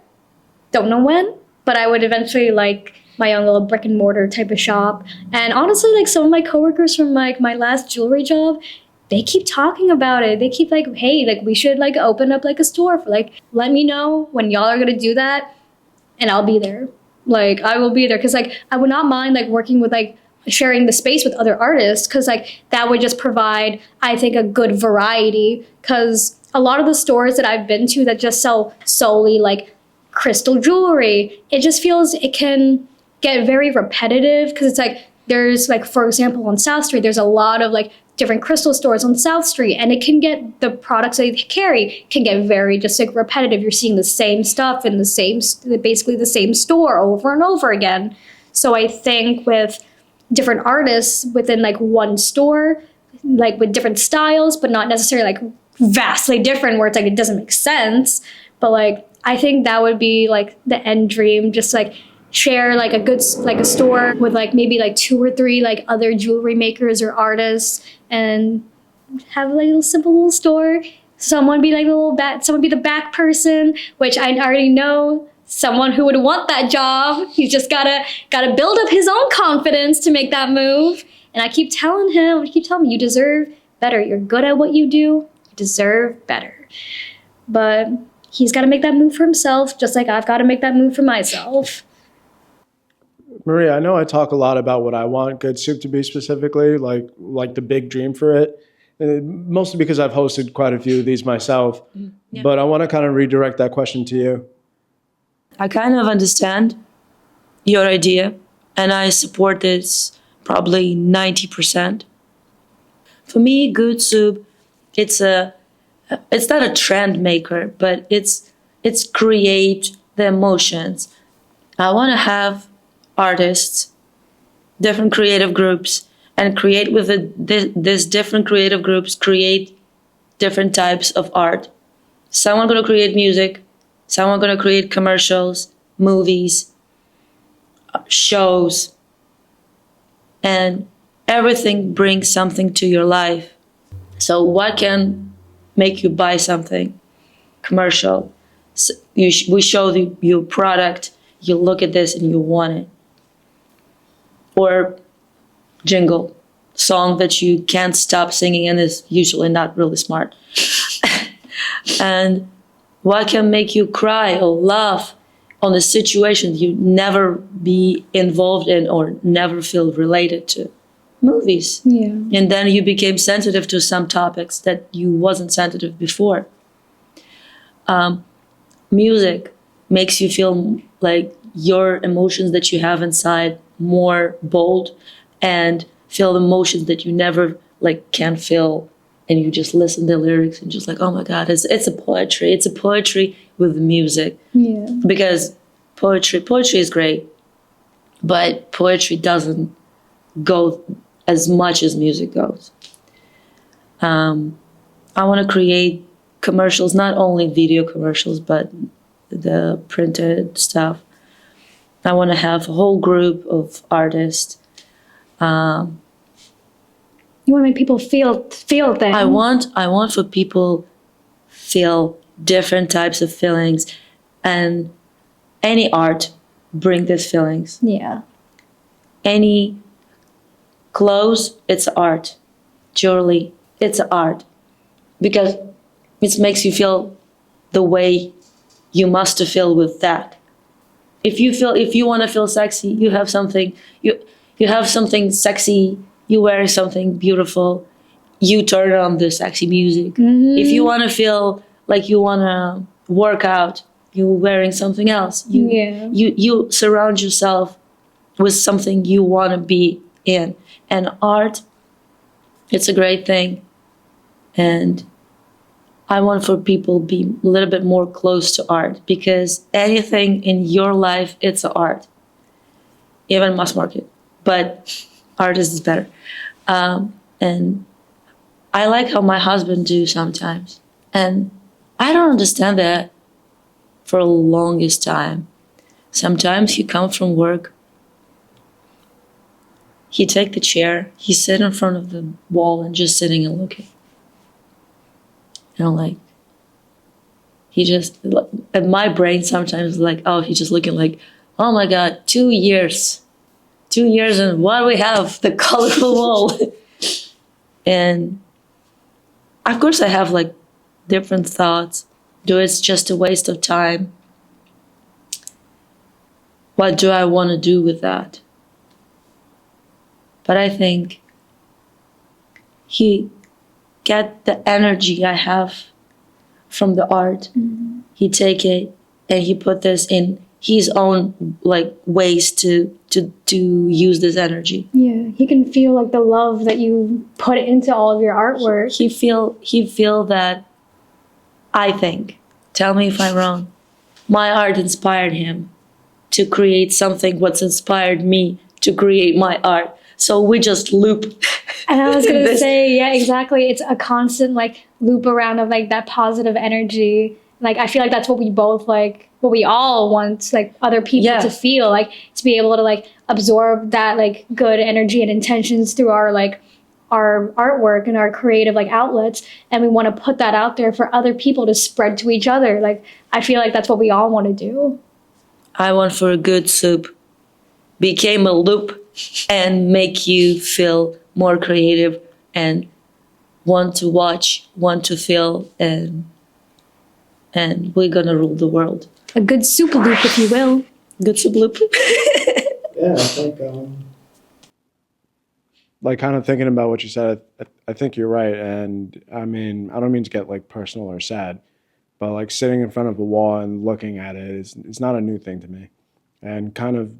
don't know when, but I would eventually like my own little brick and mortar type of shop. And honestly, like some of my coworkers from like my last jewelry job, they keep talking about it. They keep like, hey, like we should like open up like a store for like, let me know when y'all are gonna do that, and I'll be there. Like I will be there, because like I would not mind like working with like sharing the space with other artists, because like that would just provide, I think, a good variety. Because a lot of the stores that I've been to that just sell solely like crystal jewelry, it just feels it can get very repetitive, because it's like there's like, for example, on South Street, there's a lot of like different crystal stores on South Street, and it can get, the products they carry can get very just like repetitive. You're seeing the same stuff in basically the same store over and over again. So I think with different artists within like one store, like with different styles, but not necessarily like vastly different where it's like it doesn't make sense. But like I think that would be like the end dream, just like share like a store with like maybe like 2 or 3 like other jewelry makers or artists, and have like a little simple little store. Someone be like someone be the back person, which I already know someone who would want that job. He's just gotta build up his own confidence to make that move. And I keep telling me, you deserve better. You're good at what you do. You deserve better. But he's got to make that move for himself, just like I've got to make that move for myself.
Maria, I know I talk a lot about what I want good soup to be specifically, like the big dream for it, mostly because I've hosted quite a few of these myself.
Yeah.
But I want to kind of redirect that question to you.
I kind of understand your idea, and I support this probably 90%. For me, good soup, it's not a trend maker, but it's create the emotions. I want to have artists, different creative groups, and create with this different creative groups create different types of art. Someone gonna create music, someone gonna create commercials, movies, shows, and everything brings something to your life. So what can make you buy something? Commercial. So we show you product, you look at this and you want it. Or jingle, song that you can't stop singing and is usually not really smart. And what can make you cry or laugh on a situation you never be involved in or never feel related to? Movies.
Yeah.
And then you became sensitive to some topics that you wasn't sensitive before. Music makes you feel like your emotions that you have inside more bold and feel emotions that you never like can feel, and you just listen to the lyrics and just like, oh my god, it's a poetry. It's a poetry with music.
Yeah.
Because poetry is great, but poetry doesn't go as much as music goes. I want to create commercials, not only video commercials, but the printed stuff. I want to have a whole group of artists.
You want to make people feel things.
I want for people feel different types of feelings, and any art bring these feelings.
Yeah.
Any clothes, it's art. Jewelry, it's art. Because it makes you feel the way you must feel with that. If you want to feel sexy, you have something sexy, you wear something beautiful, you turn on the sexy music.
Mm-hmm.
If you want to feel like you want to work out, you're wearing something else. You surround yourself with something you want to be in. And art, it's a great thing. And I want for people to be a little bit more close to art, because anything in your life, it's art. Even mass market. But art is better. And I like how my husband do sometimes. And I don't understand that for the longest time. Sometimes he come from work, he take the chair, he sit in front of the wall and just sitting and looking. And I'm like, he just, and my brain sometimes is like, oh, he's just looking like, oh my God, 2 years. 2 years and what we have, the colorful wall. And of course I have like different thoughts. Do it's just a waste of time? What do I want to do with that? But I think he get the energy I have from the art. Mm-hmm. He take it and he put this in his own like ways to use this energy.
Yeah, he can feel like the love that you put into all of your artwork.
He feel that, I think, tell me if I'm wrong, my art inspired him to create something what's inspired me to create my art. So we just loop.
And I was going to say, yeah, exactly. It's a constant like loop around of like that positive energy. Like, I feel like that's what we both like, what we all want, like other people to feel, like to be able to like absorb that like good energy and intentions through our like our artwork and our creative like outlets. And we want to put that out there for other people to spread to each other. Like, I feel like that's what we all want to do.
I want for a good soup became a loop and make you feel more creative and want to watch, want to feel, and we're gonna rule the world.
A good soup loop, if you will.
Good soup loop.
Yeah, I think, like, kind of thinking about what you said, I think you're right. And I mean, I don't mean to get like personal or sad, but like sitting in front of a wall and looking at it is not a new thing to me. And kind of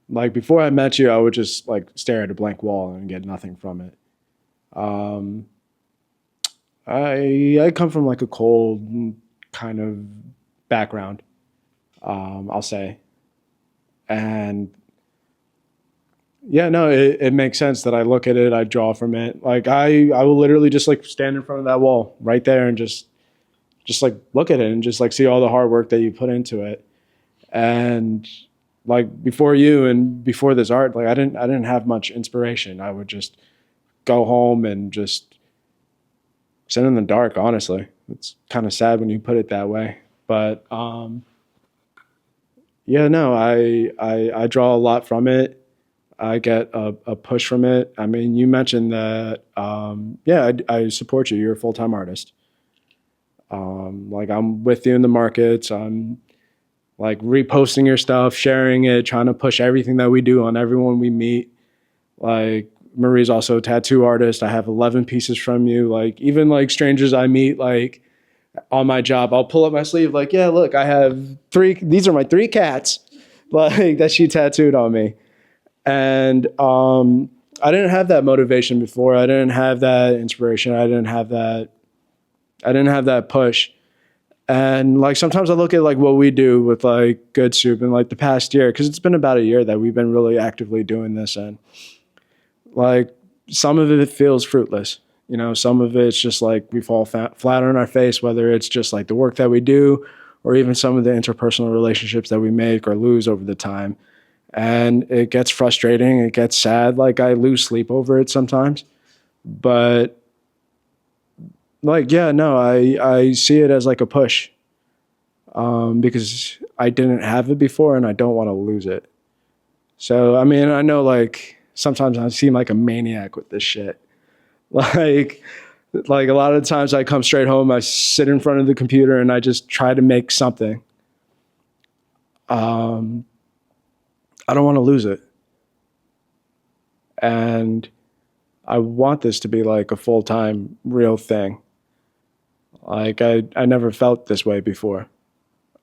like before I met you, I would just like stare at a blank wall and get nothing from it. Um, I come from like a cold kind of background, I'll say, and yeah, no, it makes sense that I look at it, I draw from it. Like I will literally just like stand in front of that wall right there and just like look at it and just like see all the hard work that you put into it. And like before you and before this art, like I didn't have much inspiration. I would just go home and just sit in the dark, honestly. It's kind of sad when you put it that way. But yeah, no, I draw a lot from it. I get a push from it. I mean, you mentioned that, yeah, I support you. You're a full time artist. Like I'm with you in the markets. I'm like reposting your stuff, sharing it, trying to push everything that we do on everyone we meet. Like Marie's also a tattoo artist. I have 11 pieces from you. Like even like strangers I meet, like on my job, I'll pull up my sleeve, like, yeah, look, I have three. These are my three cats, like that she tattooed on me. And I didn't have that motivation before. I didn't have that inspiration. I didn't have that. I didn't have that push. And like sometimes I look at like what we do with like Good Soup in like the past year, because it's been about a year that we've been really actively doing this, and like some of it feels fruitless. You know, some of it's just like we fall flat on our face, whether it's just like the work that we do, or even some of the interpersonal relationships that we make or lose over the time. And it gets frustrating. It gets sad. Like I lose sleep over it sometimes, but like, yeah, no, I see it as like a push, because I didn't have it before and I don't want to lose it. So, I mean, I know like sometimes I seem like a maniac with this shit. Like, like a lot of the times I come straight home, I sit in front of the computer and I just try to make something. I don't want to lose it. And I want this to be like a full-time real thing. Like I never felt this way before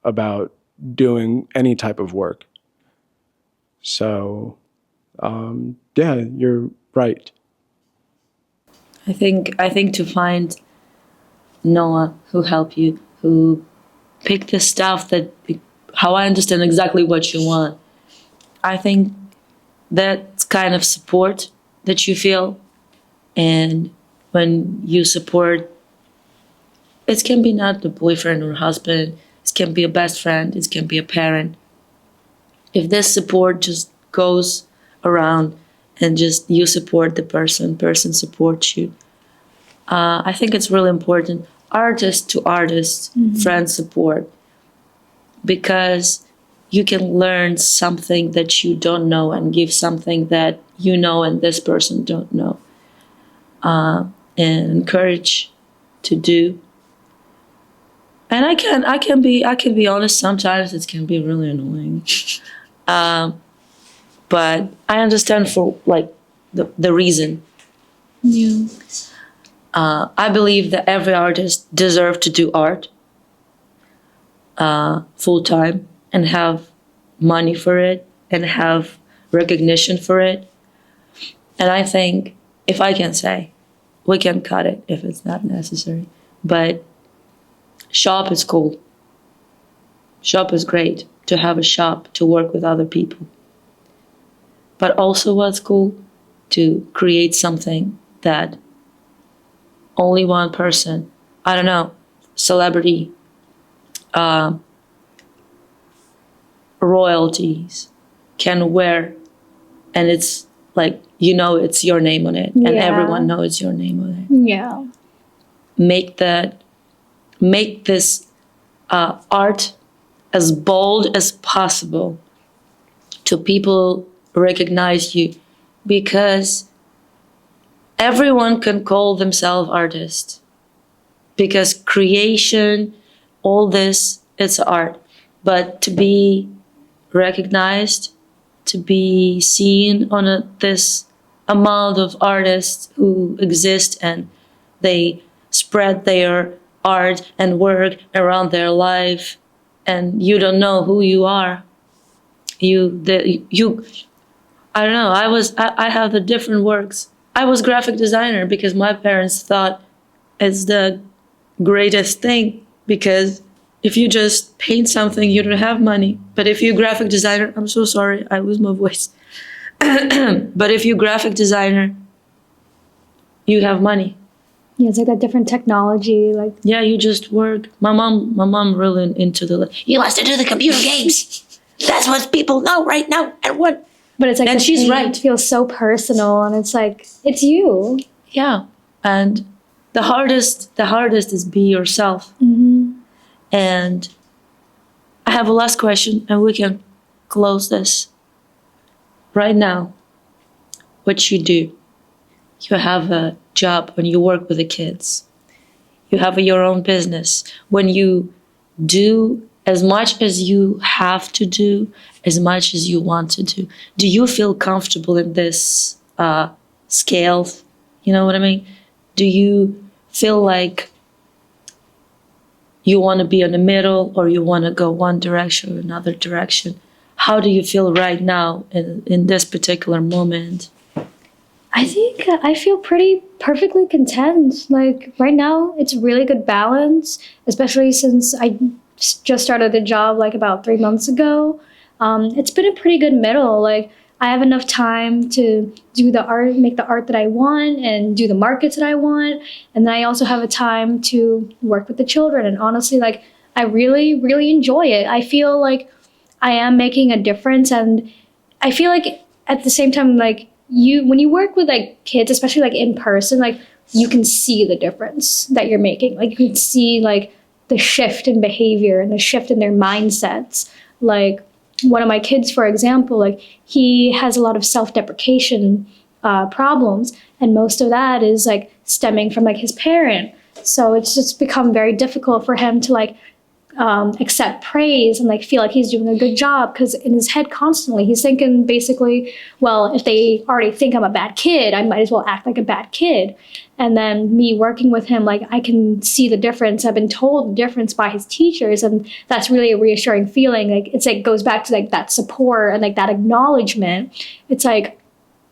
about doing any type of work. So, yeah, you're right.
I think to find Noah who help you, who pick the stuff that how I understand exactly what you want. I think that kind of support that you feel, and when you support, it can be not the boyfriend or husband, it can be a best friend, it can be a parent. If this support just goes around and just you support the person supports you, I think it's really important. Artist to artist, friend support, because you can learn something that you don't know and give something that you know and this person don't know, and encourage to do. And I can be honest. Sometimes it can be really annoying, but I understand for like the reason.
Yeah.
I believe that every artist deserves to do art full time and have money for it and have recognition for it. And I think, if I can say, we can cut it if it's not necessary. But shop is cool. Shop is great to have a shop to work with other people. But also what's cool, to create something that only one person, I don't know, celebrity, royalties can wear, and it's like, it's your name on it, and
Yeah.
everyone knows it's your name on it.
Yeah.
Make this art as bold as possible to people recognize you, because everyone can call themselves artists, because creation, all this, it's art. But to be recognized, to be seen on this amount of artists who exist, and they spread their art and work around their life, and you don't know who you are. I don't know. I have the different works. I was graphic designer because my parents thought it's the greatest thing, because if you just paint something, you don't have money. But if you're graphic designer, I'm so sorry, I lose my voice. But if you're graphic designer, you have money.
Yeah, it's like that different technology. Like,
Yeah, you just work. My mom really into you must do the computer games. That's what people know right now. And what?
but it's like
And
the
she's
paint
right.
feels so personal, and it's like it's you.
Yeah, and the hardest is be yourself. And I have a last question, and we can close this right now. What you do? You have a job when you work with the kids. You have your own business. When you do as much as you have to do, as much as you want to do you feel comfortable in this scale? You know what I mean? Do you feel like you want to be in the middle, or you want to go one direction or another direction? How do you feel right now in this particular moment?
I think I feel pretty perfectly content. Like right now, it's really good balance, especially since I just started the job like about 3 months ago. It's been a pretty good middle. Like I have enough time to do the art, make the art that I want, and do the markets that I want. And then I also have a time to work with the children. And honestly, like I really, really enjoy it. I feel like I am making a difference, and I feel like at the same time, like when you work with like kids, especially like in person, like you can see the difference that you're making. Like you can see like the shift in behavior and the shift in their mindsets. Like one of my kids, for example, like he has a lot of self-deprecation problems, and most of that is like stemming from like his parent. So it's just become very difficult for him to like accept praise and like feel like he's doing a good job, because in his head constantly he's thinking basically, well, if they already think I'm a bad kid, I might as well act like a bad kid. And then me working with him, like I can see the difference. I've been told the difference by his teachers, and that's really a reassuring feeling. Like it's like goes back to like that support and like that acknowledgement. It's like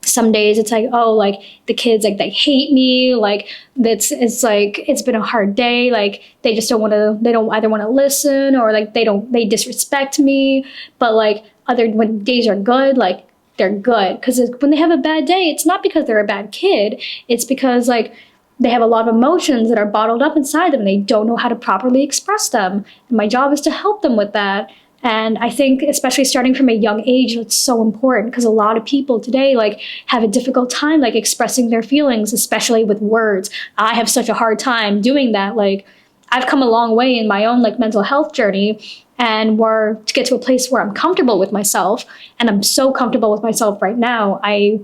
some days it's like, oh, like the kids, like they hate me, like it's like it's been a hard day, like they just don't either want to listen, or like they disrespect me. But like when days are good, like they're good, because when they have a bad day, it's not because they're a bad kid, it's because like they have a lot of emotions that are bottled up inside them, and they don't know how to properly express them, and my job is to help them with that. And I think especially starting from a young age, it's so important, because a lot of people today like have a difficult time like expressing their feelings, especially with words. I have such a hard time doing that. Like I've come a long way in my own like mental health journey, and to get to a place where I'm comfortable with myself, and I'm so comfortable with myself right now. I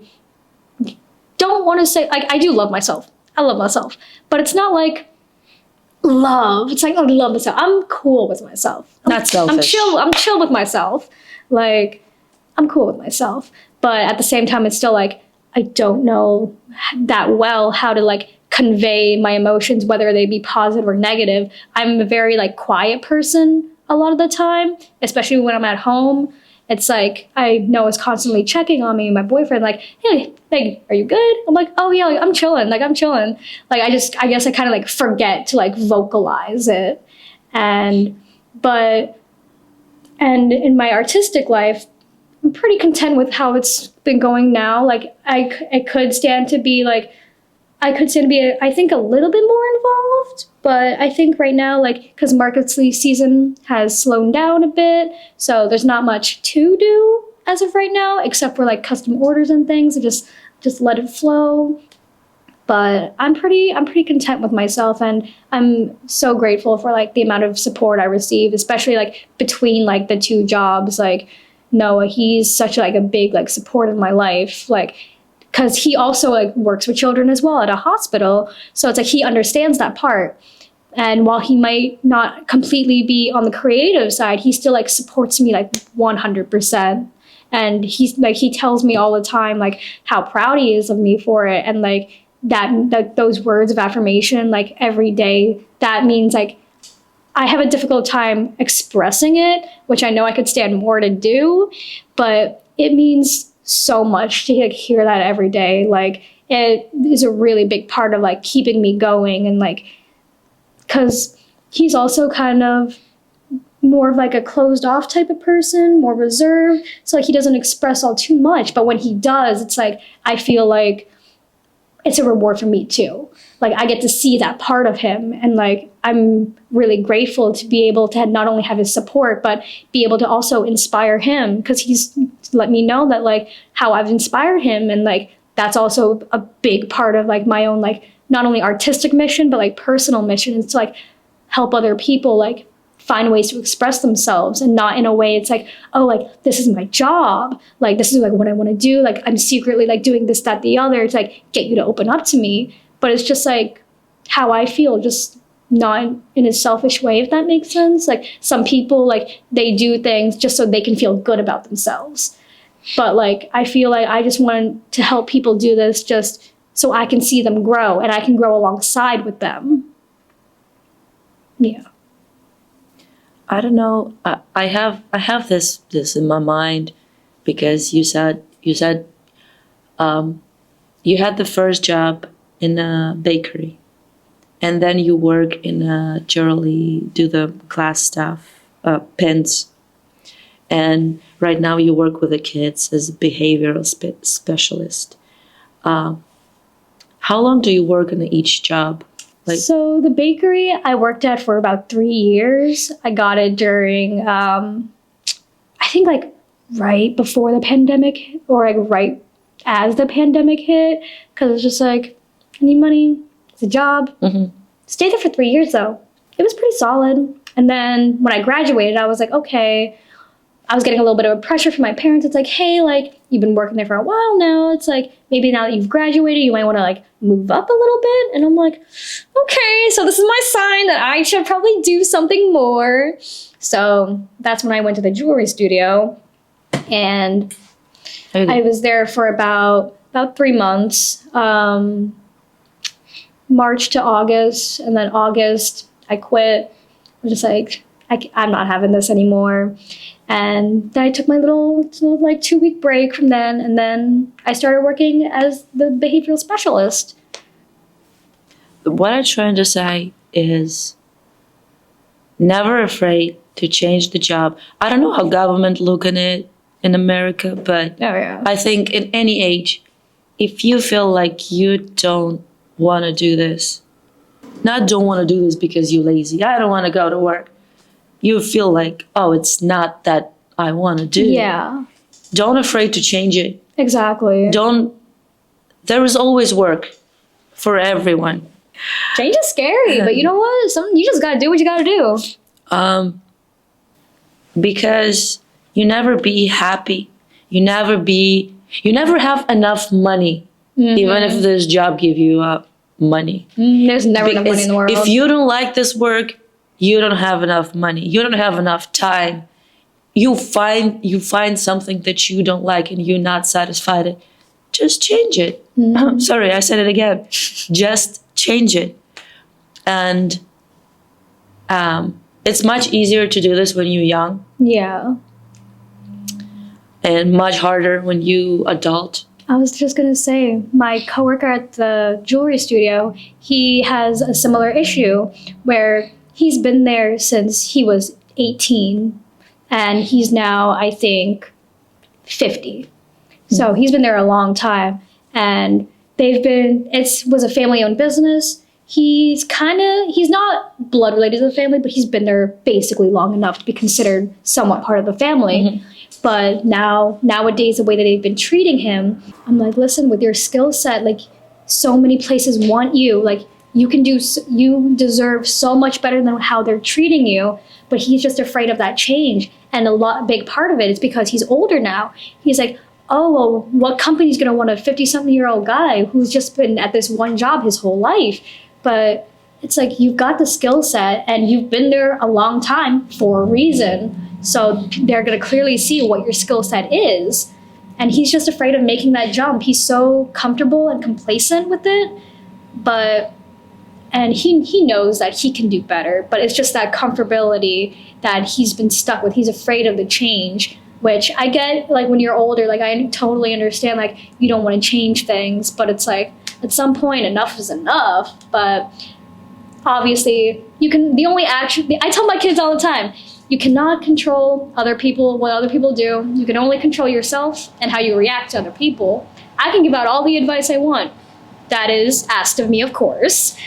don't want to say like I do love myself. I love myself, but it's not like love. It's like, oh, I love myself. I'm cool with myself.
Not selfish.
I'm chill with myself. Like, I'm cool with myself. But at the same time, it's still like, I don't know that well how to like convey my emotions, whether they be positive or negative. I'm a very like quiet person a lot of the time, especially when I'm at home. It's like, I know it's constantly checking on me. My boyfriend, like, hey, like, are you good? I'm like, oh yeah, like, I'm chilling. Like, I'm chilling. Like, I guess I kind of like forget to like vocalize it. And in my artistic life, I'm pretty content with how it's been going now. Like, I could stand to be like, I think, a little bit more involved. But I think right now, like, because market season has slowed down a bit, so there's not much to do as of right now, except for like custom orders and things, and just let it flow. But I'm pretty content with myself, and I'm so grateful for like the amount of support I receive, especially like between like the two jobs. Like Noah, he's such like a big like support in my life, like, because he also like works with children as well at a hospital. So it's like he understands that part. And while he might not completely be on the creative side, he still like supports me like 100%. And he tells me all the time, like, how proud he is of me for it. And like that those words of affirmation, like every day, that means like I have a difficult time expressing it, which I know I could stand more to do, but it means so much to like hear that every day. Like it is a really big part of like keeping me going. And like, because he's also kind of more of like a closed off type of person, more reserved. So like he doesn't express all too much, but when he does, it's like I feel like it's a reward for me too. Like I get to see that part of him, and like I'm really grateful to be able to not only have his support, but be able to also inspire him, because he's let me know that like how I've inspired him, and like that's also a big part of like my own like not only artistic mission but like personal mission, is to like help other people like find ways to express themselves, and not in a way it's like, oh, like this is my job, like this is like what I want to do, like I'm secretly like doing this, that, the other, to like get you to open up to me. But it's just like how I feel, just not in a selfish way, if that makes sense. Like some people, like they do things just so they can feel good about themselves, but like I feel like I just want to help people do this just so I can see them grow and I can grow alongside with them. Yeah.
I don't know. I have this in my mind, because you said you had the first job in a bakery, and then you work in a jewelry, do the glass stuff, pins, and right now you work with the kids as a behavioral specialist. How long do you work in each job?
So the bakery I worked at for about 3 years. I got it during, I think like right before the pandemic, or like right as the pandemic hit, because it's just like, I need money, it's a job.
Mm-hmm.
Stayed there for 3 years though. It was pretty solid. And then when I graduated, I was like, okay, I was getting a little bit of a pressure from my parents. It's like, hey, like you've been working there for a while now. It's like maybe now that you've graduated, you might want to like move up a little bit. And I'm like, okay, so this is my sign that I should probably do something more. So that's when I went to the jewelry studio, and I was there for about 3 months, March to August, and then August I quit. I was just like, I'm not having this anymore. And then I took my little like 2-week break from then, and then I started working as the behavioral specialist.
What I'm trying to say is never afraid to change the job. I don't know how government look at it in America, but I think in any age, if you feel like you don't want to do this, not don't want to do this because you're lazy, I don't want to go to work, you feel like, oh, it's not that I want to do.
Yeah.
Don't afraid to change it.
Exactly.
There is always work for everyone.
Change is scary, but you know what? You just gotta do what you gotta do.
Because you never be happy. You never have enough money, even if this job give you money.
There's never enough money in the world.
If you don't like this work, you don't have enough money. You don't have enough time. You find something that you don't like and you're not satisfied with. Just change it. Sorry, I said it again. Just change it. And it's much easier to do this when you're young.
Yeah.
And much harder when you adult.
I was just gonna say, my coworker at the jewelry studio, he has a similar issue where he's been there since he was 18, and he's now, I think, 50. So he's been there a long time, and it was a family-owned business. He's not blood related to the family, but he's been there basically long enough to be considered somewhat part of the family. But nowadays, the way that they've been treating him, I'm like, listen, with your skill set, like so many places want you, like you deserve so much better than how they're treating you. But he's just afraid of that change. And a big part of it is because he's older now. He's like, oh, well, what company's going to want a 50-something-year-old guy who's just been at this one job his whole life? But it's like you've got the skill set and you've been there a long time for a reason. So they're going to clearly see what your skill set is. And he's just afraid of making that jump. He's so comfortable and complacent with it. And he knows that he can do better. But it's just that comfortability that he's been stuck with. He's afraid of the change, which I get, like, when you're older, like, I totally understand, like, you don't want to change things. But it's like, at some point, enough is enough. But obviously, I tell my kids all the time, you cannot control other people, what other people do. You can only control yourself and how you react to other people. I can give out all the advice I want. That is asked of me, of course.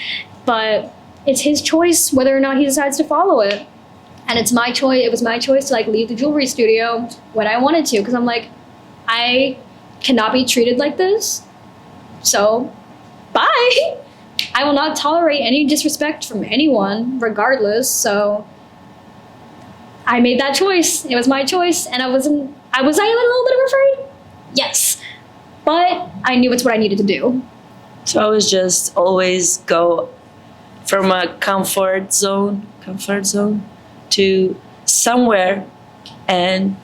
But it's his choice whether or not he decides to follow it. And it's my choice. It was my choice to, like, leave the jewelry studio when I wanted to. Because I'm like, I cannot be treated like this. So, bye. I will not tolerate any disrespect from anyone, regardless. So I made that choice. It was my choice, and was I a little bit afraid? Yes. But I knew it's what I needed to do.
So I was just always go from a comfort zone to somewhere. And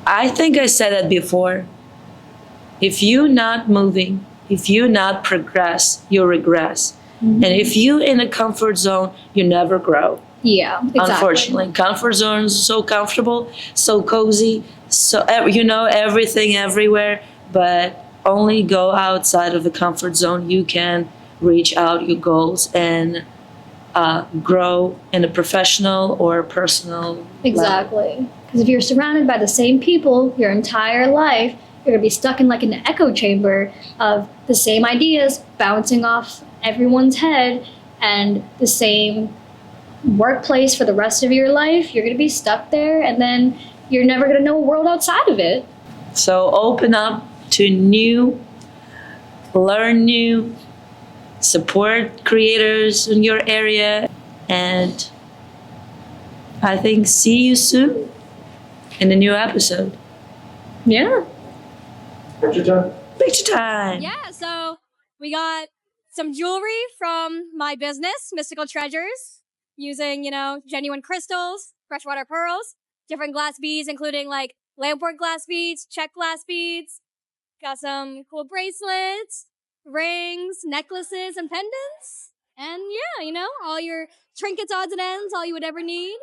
I think I said that before. If you're not moving, if you not progress, you regress. Mm-hmm. And if you in a comfort zone, you never grow.
Yeah, exactly.
Unfortunately, comfort zones so comfortable, so cozy, so everything everywhere. But only go outside of the comfort zone, you can reach out your goals and grow in a professional or personal
Exactly. Because if you're surrounded by the same people your entire life, you're going to be stuck in, like, an echo chamber of the same ideas bouncing off everyone's head and the same workplace for the rest of your life. You're going to be stuck there, and then you're never going to know a world outside of it.
So open up to new, learn new, support creators in your area, and I think see you soon in a new episode.
Yeah.
Picture time.
Yeah, so we got some jewelry from my business, Mystical Treasures, using, genuine crystals, freshwater pearls, different glass beads, including, like, lampwork glass beads, check glass beads. Got some cool bracelets, rings, necklaces, and pendants. And yeah, all your trinkets, odds and ends, all you would ever need.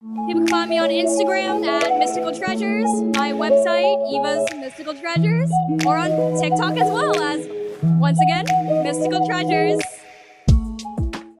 People can find me on Instagram at Mystical Treasures, my website, Eva's Mystical Treasures, or on TikTok as well as, once again, Mystical Treasures.